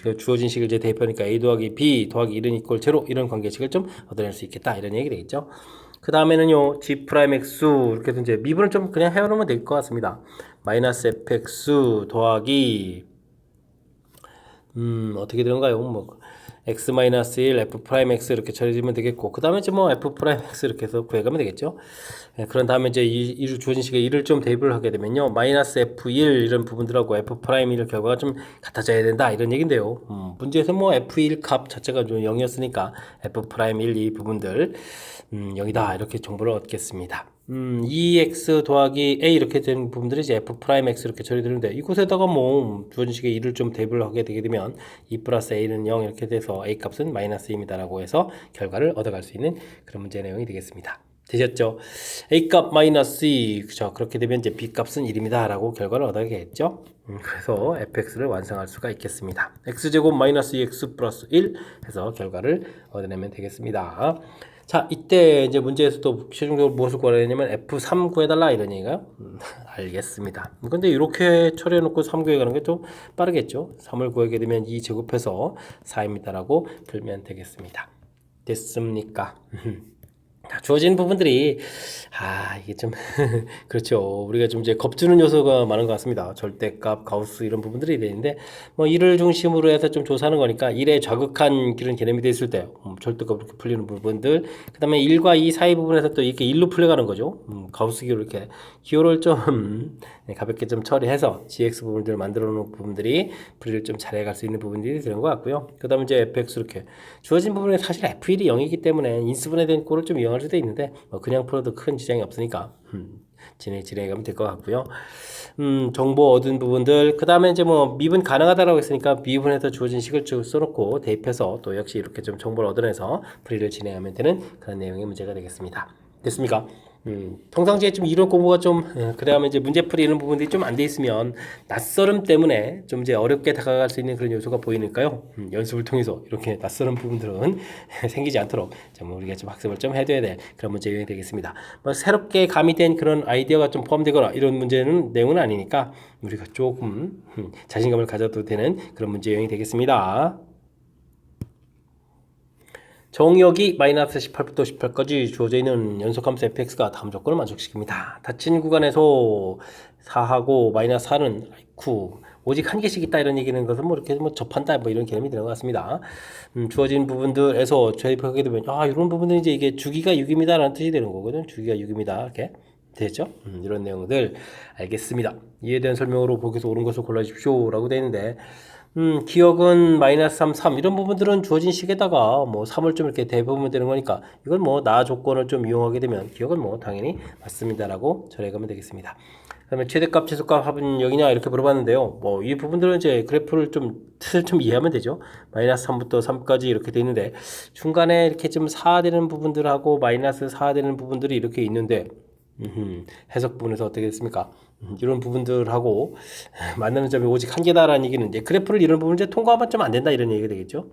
그 주어진 식을 이제 대입하니까 a 더하기 b 더하기 1은 이꼴 제로 이런 관계식을 좀 얻어낼 수 있겠다 이런 얘기 되겠죠. 그 다음에는요 g 프라임 x 이렇게 해서 이제 미분을 좀 그냥 해놓으면 될 것 같습니다. 마이너스 fx 더하기 어떻게 되는가요? 뭐 x-1 f'(x) 이렇게 처리되면 되겠고 그 다음에 이제 뭐 f'(x) 이렇게 해서 구해가면 되겠죠. 그런 다음에 이제 이 주어진 식에 1을 좀 대입을 하게 되면요 마이너스 f1 이런 부분들하고 f'1 결과가 좀 같아져야 된다 이런 얘긴데요. 문제에서 뭐 f1 값 자체가 좀 0이었으니까 f'1 이 부분들 0이다 이렇게 정보를 얻겠습니다. 2x 더하기 a 이렇게 되는 부분들이 이제 f'(x) 이렇게 처리되는데 이곳에다가 뭐 주어진 식의 1을 좀 대입을 하게 되게 되면 2 플러스 a는 0 이렇게 돼서 a 값은 마이너스 2입니다 라고 해서 결과를 얻어갈 수 있는 그런 문제 내용이 되겠습니다. 되셨죠? a 값 마이너스 2 그죠? 그렇게 되면 이제 b 값은 1입니다 라고 결과를 얻어가겠죠? 그래서 fx를 완성할 수가 있겠습니다. x제곱 마이너스 2x 플러스 1 해서 결과를 얻어내면 되겠습니다. 자, 이때 이제 문제에서 또 최종적으로 무엇을 구하라 했냐면 F3 구해달라 이런 얘기가 알겠습니다. 근데 이렇게 처리해놓고 3 구해가는 게 좀 빠르겠죠. 3을 구하게 되면 2 제곱해서 4입니다 라고 풀면 되겠습니다. 됐습니까? 자, 주어진 부분들이 이게 좀 그렇죠. 우리가 좀 이제 겁주는 요소가 많은 것 같습니다. 절대값, 가우스 이런 부분들이 되는데 뭐 1을 중심으로 해서 좀 조사하는 거니까 1에 자극한 그런 개념이 됐을 때 절대값 이렇게 풀리는 부분들 그다음에 1과 2 사이 부분에서 또 이렇게 1로 풀려가는 거죠. 가우스 기호를 이렇게 기호를 좀 가볍게 좀 처리해서 gx 부분들을 만들어 놓은 부분들이 풀이를 좀 잘해갈 수 있는 부분들이 되는 것 같고요. 그다음에 이제 fx 이렇게 주어진 부분에 사실 f1이 0이기 때문에 인수분해 된 꼴을 좀 이용할 수도 있는데 뭐 그냥 풀어도 큰 지장이 없으니까 진행해 가면 될 것 같고요. 정보 얻은 부분들 그 다음에 이제 뭐 미분 가능하다라고 했으니까 미분해서 주어진 식을 쭉 써놓고 대입해서 또 역시 이렇게 좀 정보를 얻어내서 풀이를 진행하면 되는 그런 내용의 문제가 되겠습니다. 됐습니까? 평상시에 좀 이론 공부가 좀 그래야만 이제 문제풀이 이런 부분들이 좀 안 돼 있으면 낯설음 때문에 좀 이제 어렵게 다가갈 수 있는 그런 요소가 보이니까요. 연습을 통해서 이렇게 낯설은 부분들은 생기지 않도록 좀 우리가 좀 학습을 좀 해둬야 될 그런 문제 유형이 되겠습니다. 뭐 새롭게 가미된 그런 아이디어가 좀 포함되거나 이런 문제는 내용은 아니니까 우리가 조금 자신감을 가져도 되는 그런 문제 유형이 되겠습니다. 정역이 마이너스 18부터 18까지 주어져 있는 연속함수 fx가 다음 조건을 만족시킵니다. 닫힌 구간에서 4하고 마이너스 4는 q 오직 한 개씩 있다 이런 얘기는 것은 뭐 이렇게 뭐 접한다 뭐 이런 개념이 되는 것 같습니다. 주어진 부분들에서 대입하게 되면 이런 부분들은 이제 이게 주기가 6입니다라는 뜻이 되는 거거든요. 주기가 6입니다 이렇게 되죠? 이런 내용들 알겠습니다. 이에 대한 설명으로 보기에서 옳은 것을 골라주십시오 라고 되어 있는데 기억은 마이너스 3, 3 이런 부분들은 주어진 식에다가 뭐 3을 좀 이렇게 대보면 되는 거니까 이건 뭐 나 조건을 좀 이용하게 되면 기억은 뭐 당연히 맞습니다라고 처리하면 되겠습니다. 그다음에 최대값, 최소값 합은 0이냐 이렇게 물어봤는데요. 뭐 이 부분들은 이제 그래프를 좀 뜻을 좀 이해하면 되죠. 마이너스 3부터 3까지 이렇게 돼 있는데 중간에 이렇게 좀 4 되는 부분들하고 마이너스 4 되는 부분들이 이렇게 있는데 해석 부분에서 어떻게 됐습니까? 이런 부분들하고 만나는 점이 오직 한 개다라는 얘기는 이제 그래프를 이런 부분 이제 통과하면 좀 안 된다 이런 얘기가 되겠죠.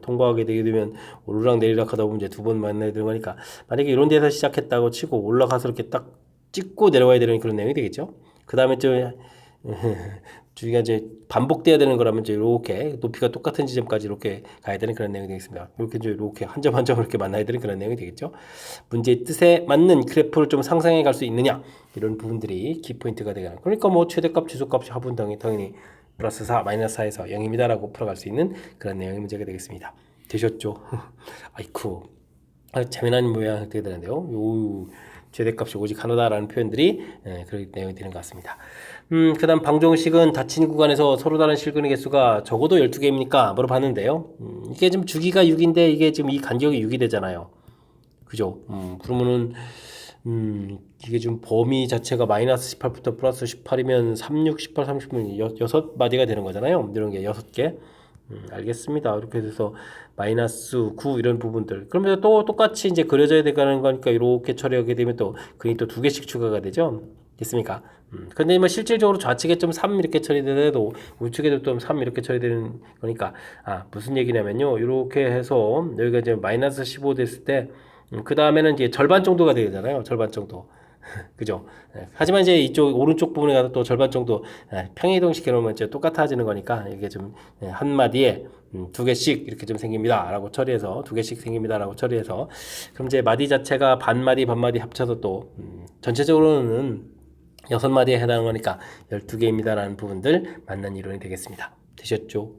통과하게 되게 되면 오르락 내리락 하다 보면 이제 두 번 만나야 되는 거니까 만약에 이런 데서 시작했다고 치고 올라가서 이렇게 딱 찍고 내려와야 되는 그런 내용이 되겠죠. 그 다음에 좀 주기가 이제 반복돼야 되는 거라면 이제 이렇게 높이가 똑같은 지점까지 이렇게 가야 되는 그런 내용이 되겠습니다. 이렇게 이제 이렇게 한 점 한 점 이렇게 만나야 되는 그런 내용이 되겠죠. 문제의 뜻에 맞는 그래프를 좀 상상해 갈 수 있느냐 이런 부분들이 키포인트가 되겠다. 그러니까 뭐 최대값, 지소값이 합은 당연히 플러스 4, 마이너스 4에서 0입니다라고 풀어갈 수 있는 그런 내용의 문제가 되겠습니다. 되셨죠? 아이쿠, 재미난 모양 되게 되는데요. 요 최대값이 오직 하나다라는 표현들이 그런 내용이 되는 것 같습니다. 그 다음 방정식은 닫힌 구간에서 서로 다른 실근의 개수가 적어도 12개입니까? 물어봤는데요. 이게 지금 주기가 6인데 이게 지금 이 간격이 6이 되잖아요. 그죠? 그러면은 이게 지금 범위 자체가 마이너스 18부터 플러스 18이면 36, 18, 30은 6마디가 되는 거잖아요. 이런 게 6개. 알겠습니다. 이렇게 돼서 마이너스 9 이런 부분들. 그러면 또 똑같이 이제 그려져야 되는 거니까 이렇게 처리하게 되면 또 그림이 또 2개씩 추가가 되죠. 됐습니까? 근데 뭐 실질적으로 좌측에 좀 3 이렇게 처리되더라도 우측에도 좀 3 이렇게 처리되는 거니까 무슨 얘기냐면요. 이렇게 해서 여기가 이제 마이너스 15 됐을 때 그 다음에는 이제 절반 정도가 되잖아요. 절반 정도. 그죠? 하지만 이제 이쪽 오른쪽 부분에 가서 또 절반 정도 평행이동 시켜놓으면 이제 똑같아지는 거니까 이게 좀 한 마디에 2개씩 이렇게 좀 생깁니다. 라고 처리해서 2개씩 생깁니다. 라고 처리해서 그럼 이제 마디 자체가 반마디 반마디 합쳐서 또 전체적으로는 6마디에 해당하는 거니까 12개입니다. 라는 부분들 맞는 이론이 되겠습니다. 되셨죠?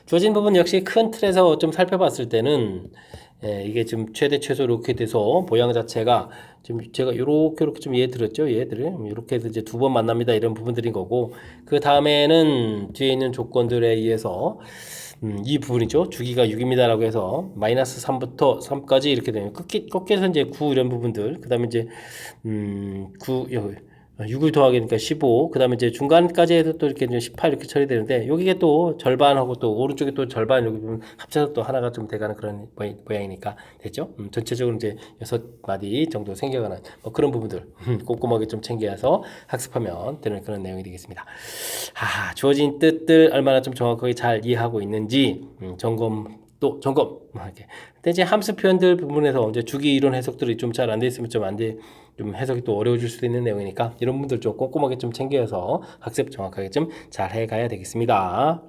주어진 부분 역시 큰 틀에서 좀 살펴봤을 때는 이게 지금 최대 최소 이렇게 돼서 모양 자체가 지금 제가 이렇게 좀 이해드렸죠. 얘들을 이렇게 해서 이제 2번 만납니다. 이런 부분들인 거고 그 다음에는 뒤에 있는 조건들에 의해서 이 부분이죠. 주기가 6입니다라고 해서 마이너스 3부터 3까지 이렇게 되면 꺾여서 이제 9 이런 부분들 그 다음에 이제 9 6을 더하기니까 15. 그 다음에 이제 중간까지 해서 또 이렇게 18 이렇게 처리되는데, 여기에 또 절반하고 또 오른쪽에 또 절반 여기 보면 합쳐서 또 하나가 좀 돼가는 그런 모양이니까 됐죠? 전체적으로 이제 6마디 정도 생겨가는 뭐 그런 부분들 꼼꼼하게 좀 챙겨서 학습하면 되는 그런 내용이 되겠습니다. 주어진 뜻들 얼마나 좀 정확하게 잘 이해하고 있는지 또 점검 이렇게. 근데 이제 함수 표현들 부분에서 이제 주기 이론 해석들이 좀 잘 안 돼 있으면 좀 해석이 또 어려워질 수도 있는 내용이니까 이런 분들 좀 꼼꼼하게 좀 챙겨서 학습 정확하게 좀 잘 해가야 되겠습니다.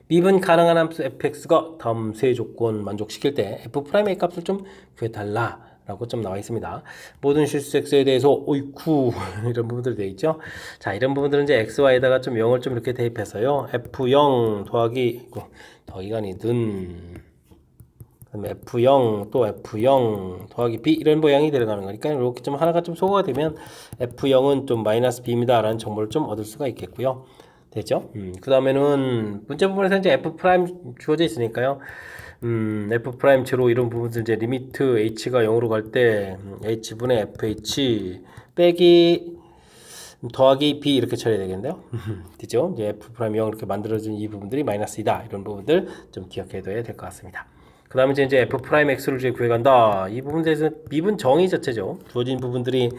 미분 가능한 함수 fx가 다음 세 조건 만족시킬 때 f'의 값을 좀 구해달라 라고 좀 나와 있습니다. 모든 실수 x에 대해서 오이쿠 이런 부분들 되어 있죠. 자, 이런 부분들은 이제 xy에다가 좀 0을 좀 이렇게 대입해서요. f0 더하기가 아니든 그다음에 f0 또 f0 더하기 b 이런 모양이 들어가는 거니까 이렇게 좀 하나가 좀 소거가 되면 f0은 좀 마이너스 b입니다 라는 정보를 좀 얻을 수가 있겠고요. 되죠? 그 다음에는 문제 부분에서 이제 f 프라임 주어져 있으니까요. f 프라임 제로 이런 부분들 이제 리미트 h가 0으로 갈 때 h분의 fh 빼기 더하기 b 이렇게 처리해야 되겠는데요. 되죠? 이제 f 프라임 0 이렇게 만들어진 이 부분들이 마이너스이다. 이런 부분들 좀 기억해둬야 될 것 같습니다. 그 다음에 이제 f 프라임 x를 이제 구해간다. 이 부분에 대해서 미분 정의 자체죠. 주어진 부분들이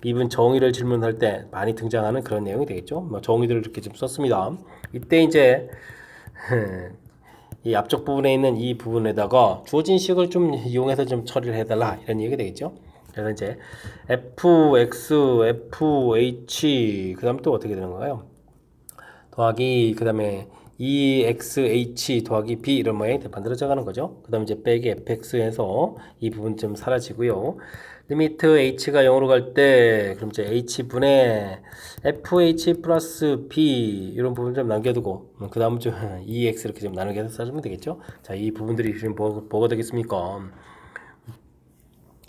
미분 정의를 질문할 때 많이 등장하는 그런 내용이 되겠죠. 뭐 정의들을 이렇게 좀 썼습니다. 이때 이제 이 앞쪽 부분에 있는 이 부분에다가 주어진 식을 좀 이용해서 좀 처리를 해달라 이런 얘기가 되겠죠. 그래서 이제 fx, fh 그 다음에 또 어떻게 되는 건가요? 더하기 그 다음에 EXH 더하기 B 이런 모양이 만들어져 가는 거죠. 그 다음에 이제 빼기 fx에서 이 부분 좀 사라지고요. 리미트 h가 0으로 갈 때 그럼 이제 h분의 fh 플러스 b 이런 부분 좀 남겨두고 그 다음 좀 ex 이렇게 좀 나누게 해서 써주면 되겠죠. 자, 이 부분들이 지금 뭐가 되겠습니까?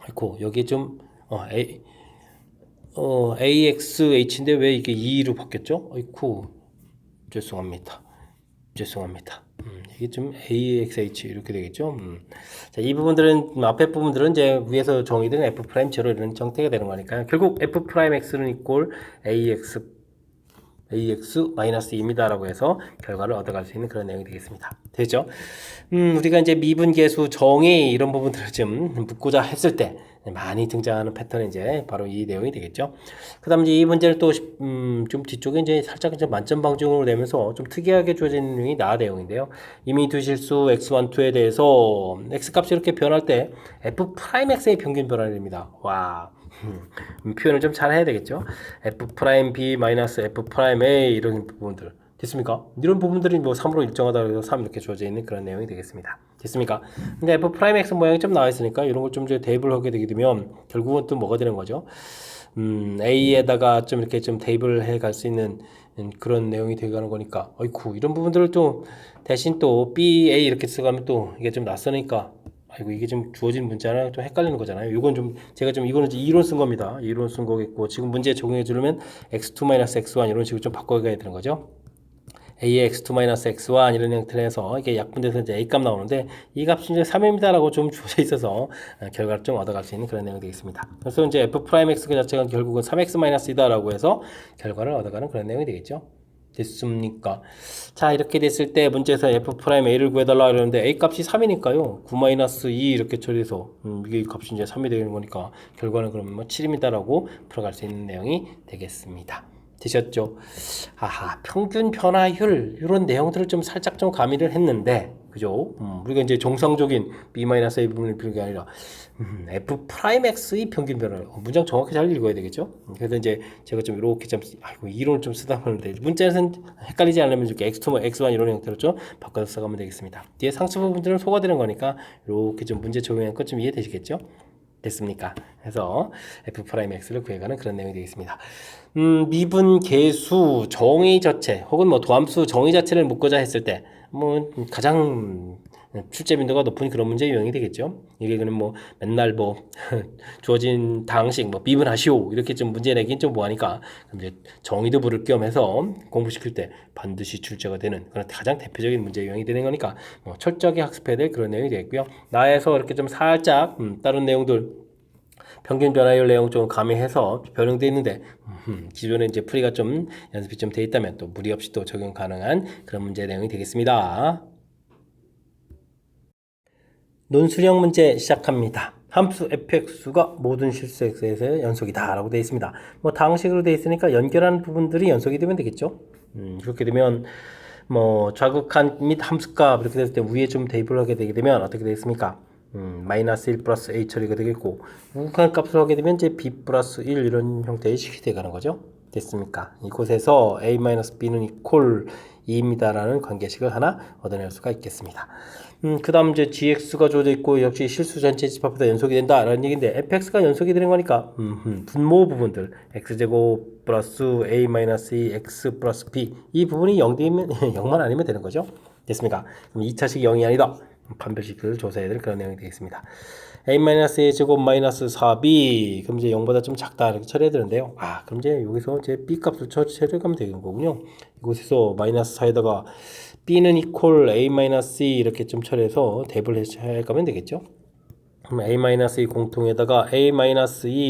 아이고 여기 좀 AXH인데 왜 이게 2로 바뀌었죠? 아이고 죄송합니다. 이게 좀 AXH 이렇게 되겠죠? 자, 이 부분들은 앞에 부분들은 이제 위에서 정의된 F 프라임 제로 이런 형태가 되는 거니까요. 결국 F 프라임 X는 이꼴 AX 마이너스 2입니다라고 해서 결과를 얻어갈 수 있는 그런 내용이 되겠습니다. 되죠? 우리가 이제 미분계수 정의 이런 부분들을 좀 묻고자 했을 때 많이 등장하는 패턴이 이제 바로 이 내용이 되겠죠. 그 다음 이제 이 문제를 또, 좀 뒤쪽에 이제 살짝 이제 만점 방정으로 내면서 좀 특이하게 주어진 내용이 나 내용인데요. 이미 두 실수 x1, 2에 대해서 x 값이 이렇게 변할 때 f 프라임 x의 평균 변화를 입니다. 와. 표현을 좀 잘 해야 되겠죠. f 프라임 b 마이너스 f 프라임 a 이런 부분들 됐습니까? 이런 부분들이 뭐 3으로 일정하다 그래서 3 이렇게 주어져 있는 그런 내용이 되겠습니다. 됐습니까? 근데 f 프라임 x 모양이 좀 나와 있으니까 이런 걸 좀 이제 대입을 하게 되게 되면 결국은 또 뭐가 되는 거죠? a에다가 좀 이렇게 좀 대입을 해 갈 수 있는 그런 내용이 되가는 거니까 어이쿠 이런 부분들을 또 대신 또 b a 이렇게 쓰가면 또 이게 좀 낯서니까 아이고 이게 좀 주어진 문자랑 좀 헷갈리는 거잖아요. 이건 좀 제가 좀 이거는 이제 이론 쓴 겁니다. 이론 쓴 거겠고 지금 문제에 적용해 주려면 x2-x1 이런 식으로 좀 바꿔가야 되는 거죠. a의 x2-x1 이런 형태로 해서 이게 약분돼서 이제 a 값 나오는데 이 값이 이제 3입니다라고 좀 주어져 있어서 결과를 좀 얻어갈 수 있는 그런 내용이 되겠습니다. 그래서 이제 f 프라임 x 그 자체가 결국은 3x-2다라고 해서 결과를 얻어가는 그런 내용이 되겠죠. 됐습니까? 자 이렇게 됐을 때 문제에서 f 프라임 a를 구해달라 이러는데 a 값이 3이니까요 9-2 이렇게 처리해서 이게 값이 이제 3이 되는 거니까 결과는 그러면 뭐 7입니다라고 풀어갈 수 있는 내용이 되겠습니다. 되셨죠? 아하 평균 변화율 이런 내용들을 좀 살짝 좀 가미를 했는데 그죠? 우리가 이제 정상적인 b-a 부분을 비는 게 아니라 f 프라임 x의 평균 변화 문장 정확히 잘 읽어야 되겠죠? 그래서 이제 제가 좀 이렇게 좀 아이고 이론을 좀 쓰다 보는데 문자에서는 헷갈리지 않으면 이렇게 x2, x1 이런 형태로 좀 바꿔서 써가면 되겠습니다. 뒤에 상수 부분들은 소가되는 거니까 이렇게 좀 문제 적용한 것 좀 이해되시겠죠? 됐습니까? 그래서 f 프라임 x를 구해가는 그런 내용이 되겠습니다. 미분 계수 정의 자체 혹은 뭐 도함수 정의 자체를 묶고자 했을 때 뭐 가장 출제 빈도가 높은 그런 문제 유형이 되겠죠. 이게 그럼 뭐 맨날 뭐 주어진 다항식 뭐 미분하시오 이렇게 좀 문제 내긴 좀 뭐하니까 이제 정의도 부를 겸 해서 공부시킬 때 반드시 출제가 되는 그런 가장 대표적인 문제 유형이 되는 거니까 뭐 철저하게 학습해야 될 그런 내용이 되겠고요. 나에서 이렇게 좀 살짝 다른 내용들 평균 변화율 내용 좀 가미해서 변형되어 있는데 기존에 이제 풀이가 좀 연습이 좀 돼 있다면 또 무리 없이 또 적용 가능한 그런 문제 내용이 되겠습니다. 논술형 문제 시작합니다. 함수 fx가 모든 실수 x에서의 연속이다 라고 되어 있습니다. 뭐 다항식으로 되어 있으니까 연결하는 부분들이 연속이 되면 되겠죠. 그렇게 되면 뭐 좌극한 및 함수값 이렇게 됐을 때 위에 좀 대입을 하게 되게 되면 어떻게 되겠습니까? 마이너스 1 플러스 a 처리가 되겠고 우극한 값을 하게 되면 이제 b 플러스 1 이런 형태의 식이 되가는 거죠. 됐습니까? 이곳에서 a 마이너스 b는 이퀄 2입니다라는 관계식을 하나 얻어낼 수가 있겠습니다. 그 다음 이제 gx가 주어져 있고 역시 실수 전체 집합보다 연속이 된다라는 얘기인데 fx가 연속이 되는 거니까 분모 부분들 x제곱 플러스 a 마이너스 2 x 플러스 b 이 부분이 0되면 0만 아니면 되는 거죠. 됐습니까? 그럼 2차식 0이 아니다. 판별식을 조사해야 될 그런 내용이 되겠습니다. a-a 제곱 마이너스 4b 그럼 이제 0보다 좀 작다 이렇게 처리해야 되는데요. 그럼 이제 여기서 이제 b 값을 처리하면 되는 거군요. 이곳에서 마이너스 4에다가 b는 이퀄 a-c 이렇게 좀 처리해서 대입을 해가면 되겠죠. 그럼 a-2 공통에다가 a-2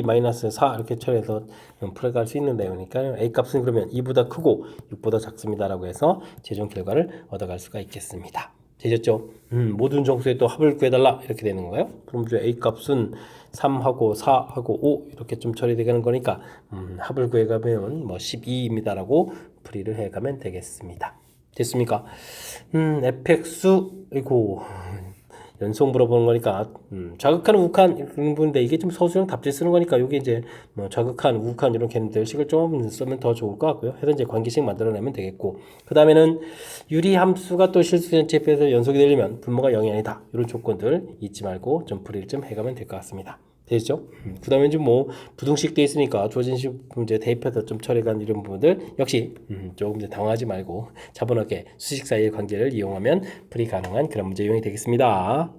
마이너스 4 이렇게 처리해서 풀어갈 수 있는 내용이니까 a 값은 그러면 2보다 크고 6보다 작습니다라고 해서 최종 결과를 얻어갈 수가 있겠습니다. 되셨죠? 모든 정수의 또 합을 구해달라 이렇게 되는 거예요. 그럼 이제 a 값은 3하고 4하고 5 이렇게 좀 처리되는 거니까 합을 구해가면 뭐 12입니다라고 풀이를 해가면 되겠습니다. 됐습니까? fx 이고 연속 물어보는 거니까 좌극한 우극한 이런 부분인데 이게 좀 서술형 답지 쓰는 거니까 이게 이제 뭐 좌극한 우극한 이런 개념들식을 좀 쓰면 더 좋을 것 같고요. 해서 이제 관계식 만들어내면 되겠고 그 다음에는 유리 함수가 또 실수 전체 F에서 연속이 되려면 분모가 0이 아니다 이런 조건들 잊지 말고 좀 풀이를 좀 해가면 될 것 같습니다. 되죠? 그 다음에 좀 뭐 부등식 돼 있으니까 주어진 식 문제 대입해서 좀 처리한 이런 부분들 역시 조금 이제 당황하지 말고 차분하게 수식 사이의 관계를 이용하면 풀이 가능한 그런 문제 유형이 되겠습니다.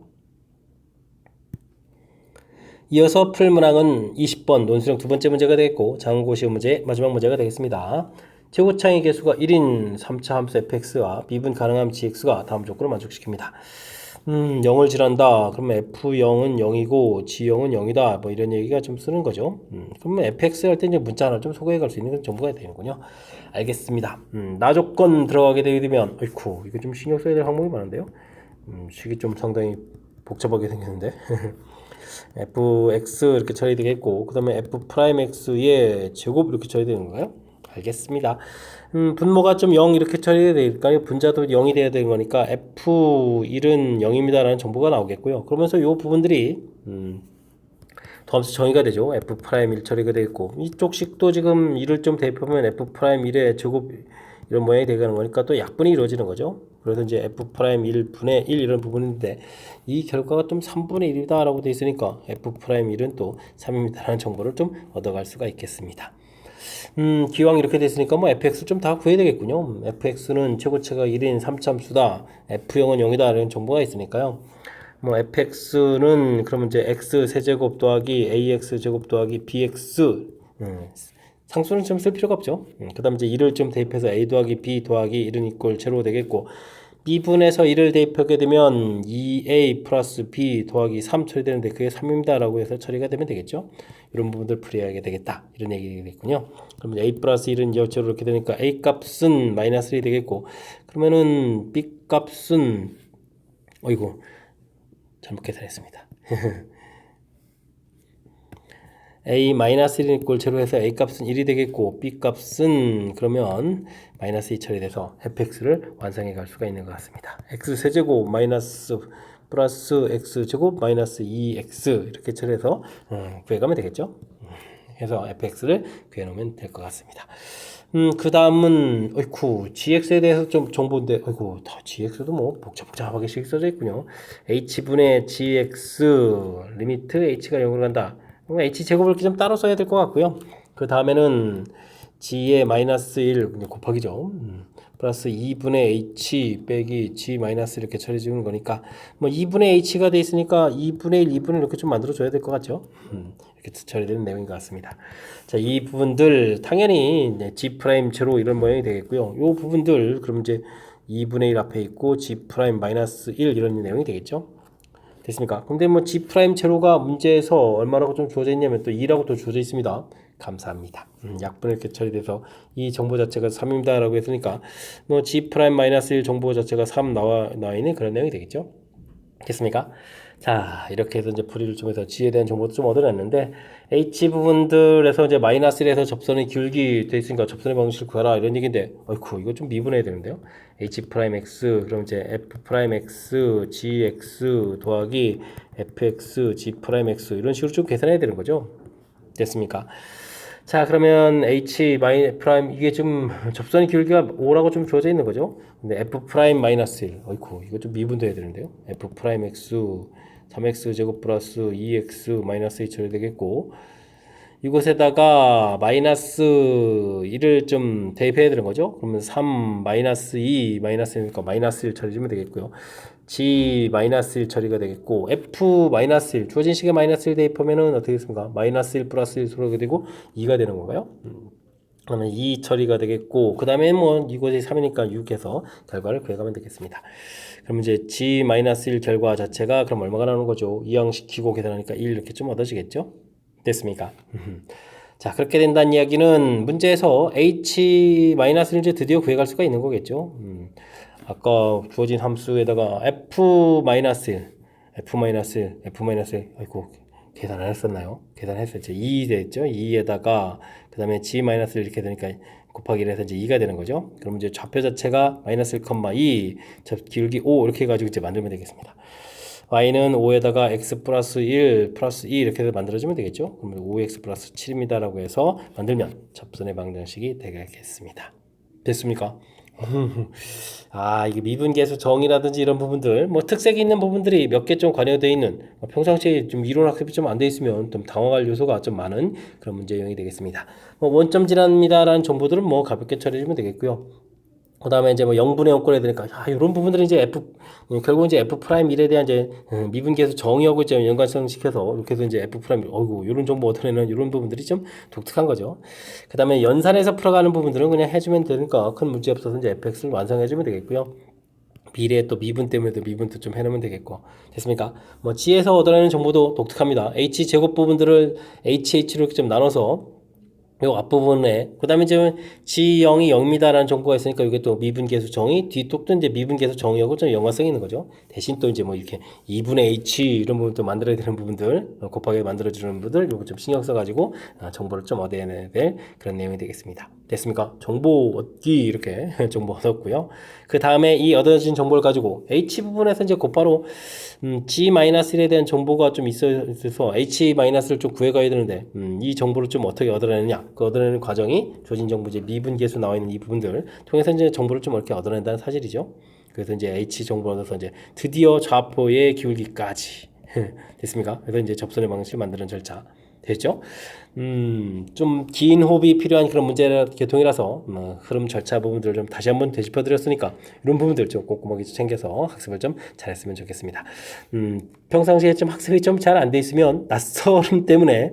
이어서 풀 문항은 20번 논술형 두 번째 문제가 되겠고 장고시험 문제 마지막 문제가 되겠습니다. 최고차의 개수가 1인 3차 함수 fx와 미분 가능함 gx가 다음 조건을 만족시킵니다. 0을 지란다. 그러면 f0은 0이고 g0은 0이다. 뭐 이런 얘기가 좀 쓰는 거죠. 그러면 fx 할 때 이제 문자 하나 좀 소개해 갈 수 있는 정보가 되는군요. 알겠습니다. 나 조건 들어가게 되면 어이쿠 이거 좀 신경 써야 될 항목이 많은데요. 식이 좀 상당히 복잡하게 생겼는데 fx 이렇게 처리 되겠고 그 다음에 f'x의 제곱 이렇게 처리 되는 건가요? 알겠습니다. 분모가 좀 0 이렇게 처리해야 될까요? 분자도 0이 돼야 되는 거니까 f1은 0입니다 라는 정보가 나오겠고요. 그러면서 이 부분들이 더함수 정의가 되죠. f'1 처리가 되겠고 이쪽 식도 지금 1을 좀 대입하면 f'1의 제곱 이런 모양이 되는 거니까 또 약분이 이루어지는 거죠. 그래서 이제 f'1분의 1 이런 부분인데 이 결과가 좀 3분의 1이다 라고 되어 있으니까 f'1은 또 3입니다 라는 정보를 좀 얻어갈 수가 있겠습니다. 기왕 이렇게 됐으니까 뭐 fx 좀 다 구해야 되겠군요. fx는 최고차가 1인 3참수다. f0은 0이다. 이런 정보가 있으니까요. 뭐 fx는 그러면 이제 x 세제곱 더하기 ax 제곱 더하기 bx 상수는 좀 쓸 필요가 없죠. 그 다음 이제 1을 좀 대입해서 a 더하기 b 더하기 1은 이꼴 제로 되겠고 B분에서 1을 대입하게 되면 2a 플러스 b 더하기 3 처리되는데 그게 3입니다 라고 해서 처리가 되면 되겠죠. 이런 부분들 풀이하게 되겠다 이런 얘기가 되겠군요. 그러면 a 플러스 1은 여처로 이렇게 되니까 a 값은 마이너스 1이 되겠고 그러면은 b 값은 어이구 잘못 계산했습니다. a-1은 이꼴 제로 해서 a 값은 1이 되겠고 b 값은 그러면 마이너스 2 처리돼서 fx를 완성해 갈 수가 있는 것 같습니다. x 세제곱 마이너스 플러스 x 제곱 마이너스 2x 이렇게 처리해서 구해가면 되겠죠. 해서 fx를 구해놓으면 될 것 같습니다. 그 다음은 어이쿠 gx에 대해서 좀 정보인데 어이쿠 다 gx도 뭐 복잡하게 써져 있군요. h분의 gx 리미트 h가 0으로 간다. h제곱을 이렇게 좀 따로 써야 될 것 같고요. 그 다음에는 g의 마이너스 1 곱하기죠. 플러스 2분의 h 빼기 g 마이너스 이렇게 처리 주는 거니까 뭐 2분의 h가 돼 있으니까 2분의 1, 2분의 이렇게 좀 만들어 줘야 될 것 같죠. 이렇게 처리되는 내용인 것 같습니다. 자, 이 부분들 당연히 이제 g 프라임 제로 이런 모양이 되겠고요. 이 부분들 그럼 이제 2분의 1 앞에 있고 g 프라임 마이너스 1 이런 내용이 되겠죠. 됐습니까? 근데 뭐 g 프라임 제로가 문제에서 얼마라고 좀 주어져 있냐면 또 2라고 또 주어져 있습니다. 감사합니다. 약분 이렇게 처리돼서 이 정보 자체가 3입니다 라고 했으니까 뭐 g 프라임 마이너스 1 정보 자체가 3 나와 있는 그런 내용이 되겠죠. 됐습니까? 자, 이렇게 해서 이제 풀이를 좀 해서 g에 대한 정보도 좀 얻어냈는데 h 부분들에서 이제 마이너스 1에서 접선의 기울기 돼 있으니까 접선의 방식을 구하라 이런 얘기인데 어이쿠 이거 좀 미분해야 되는데요. h 프라임 x 그럼 이제 f 프라임 x gx 더하기 fx g 프라임 x 이런 식으로 좀 계산해야 되는 거죠. 됐습니까? 자, 그러면 h 마이 프라임 이게 좀 접선의 기울기가 5라고 좀 주어져 있는 거죠. 근데 f 프라임 마이너스 1 어이쿠 이거 좀 미분돼야 되는데요. f 프라임 x 3x 제곱 플러스 2x 마이너스 2 처리되겠고 이곳에다가 마이너스 1을 좀 대입해야 되는 거죠. 그러면 3 마이너스 2 마이너스 1이니까 마이너스 1 처리주면 되겠고요. g 마이너스 1 처리가 되겠고 f 마이너스 1 주어진 식에 마이너스 1 대입하면은 어떻게 됐습니까? 마이너스 1 플러스 1 소로가 되고 2가 되는 건가요? 그러면 2 처리가 되겠고 그 다음에 뭐 이곳이 3이니까 6에서 결과를 구해가면 되겠습니다. 그럼 이제 g-1 결과 자체가 그럼 얼마가 나오는 거죠? 이항시키고 계산하니까 1 이렇게 좀 얻어지겠죠? 됐습니까? 자, 그렇게 된다는 이야기는 문제에서 h-1을 이제 드디어 구해갈 수가 있는 거겠죠? 아까 주어진 함수에다가 f-1 아이고 계산 안 했었나요? 계산했었죠. 2 됐죠. 2에다가 그 다음에 g-1 이렇게 되니까 곱하기 1 해서 이제 2가 되는 거죠. 그럼 이제 좌표 자체가 마이너스 1,2 기울기 5 이렇게 해가지고 이제 만들면 되겠습니다. y는 5에다가 x 플러스 1 플러스 2 이렇게 해서 만들어주면 되겠죠. 그러면 5x 플러스 7입니다 라고 해서 만들면 접선의 방정식이 되겠습니다. 됐습니까? 아, 이게 미분계수 정의라든지 이런 부분들, 뭐 특색이 있는 부분들이 몇 개 좀 관여되어 있는, 평상시에 좀 이론 학습이 좀 안 돼 있으면 좀 당황할 요소가 좀 많은 그런 문제 유형이 되겠습니다. 뭐 원점 질환입니다라는 정보들은 뭐 가볍게 처리해주면 되겠고요. 그 다음에 이제 뭐 0분의 0꼴 해야 되니까, 이런 부분들은 이제 결국 이제 F 프라임 1에 대한 이제, 미분계수 정의하고 이제 연관성 시켜서, 이렇게 해서 이제 F 프라임, 이런 정보 얻어내는 이런 부분들이 좀 독특한 거죠. 그 다음에 연산해서 풀어가는 부분들은 그냥 해주면 되니까 큰 문제 없어서 이제 fx를 완성해주면 되겠고요. 비례 또 미분 때문에도 미분도 좀 해놓으면 되겠고. 됐습니까? 뭐 G에서 얻어내는 정보도 독특합니다. H 제곱 부분들을 HH로 좀 나눠서 요 앞부분에 그 다음에 이제 G0이 0입니다라는 정보가 있으니까 이게 또 미분계수 정의 뒤쪽도 이제 미분계수 정의하고 좀 연관성이 있는 거죠. 대신 또 이제 뭐 이렇게 2분의 H 이런 부분도 만들어야 되는 부분들 곱하기 만들어주는 부분들 요거 좀 신경 써가지고 정보를 좀 얻어내야 될 그런 내용이 되겠습니다. 됐습니까? 정보 얻기 이렇게 정보 얻었고요. 그 다음에 이 얻어진 정보를 가지고 H 부분에서 이제 곧바로 G-1에 대한 정보가 좀 있어서 H-를 좀 구해가야 되는데 이 정보를 좀 어떻게 얻어내느냐 그 얻어내는 과정이 조진 정보제 미분계수 나와 있는 이 부분들 통해서 이제 정보를 좀 이렇게 얻어낸다는 사실이죠. 그래서 이제 H 정보를 얻어서 이제 드디어 좌표의 기울기까지 됐습니까? 그래서 이제 접선의 방식을 만드는 절차 됐죠? 좀 긴 호흡이 필요한 그런 문제 계통이라서 흐름 절차 부분들을 좀 다시 한번 되짚어 드렸으니까 이런 부분들 좀 꼼꼼하게 챙겨서 학습을 좀 잘했으면 좋겠습니다. 평상시에 좀 학습이 좀 잘 안 돼 있으면 낯설음 때문에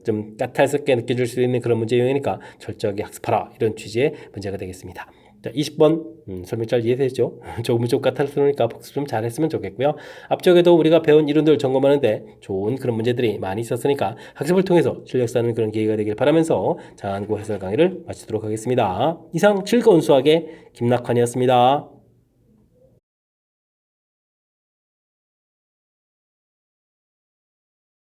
좀 까탈스럽게 느껴질 수 있는 그런 문제 유형이니까 철저하게 학습하라 이런 취지의 문제가 되겠습니다. 자, 20번 설명 잘 이해되죠? 조금 까탈스러우니까 복습 좀 잘했으면 좋겠고요. 앞쪽에도 우리가 배운 이론들 점검하는데 좋은 그런 문제들이 많이 있었으니까 학습을 통해서 실력 쌓는 그런 기회가 되길 바라면서 장한구 해설 강의를 마치도록 하겠습니다. 이상 즐거운 수학의 김낙환이었습니다.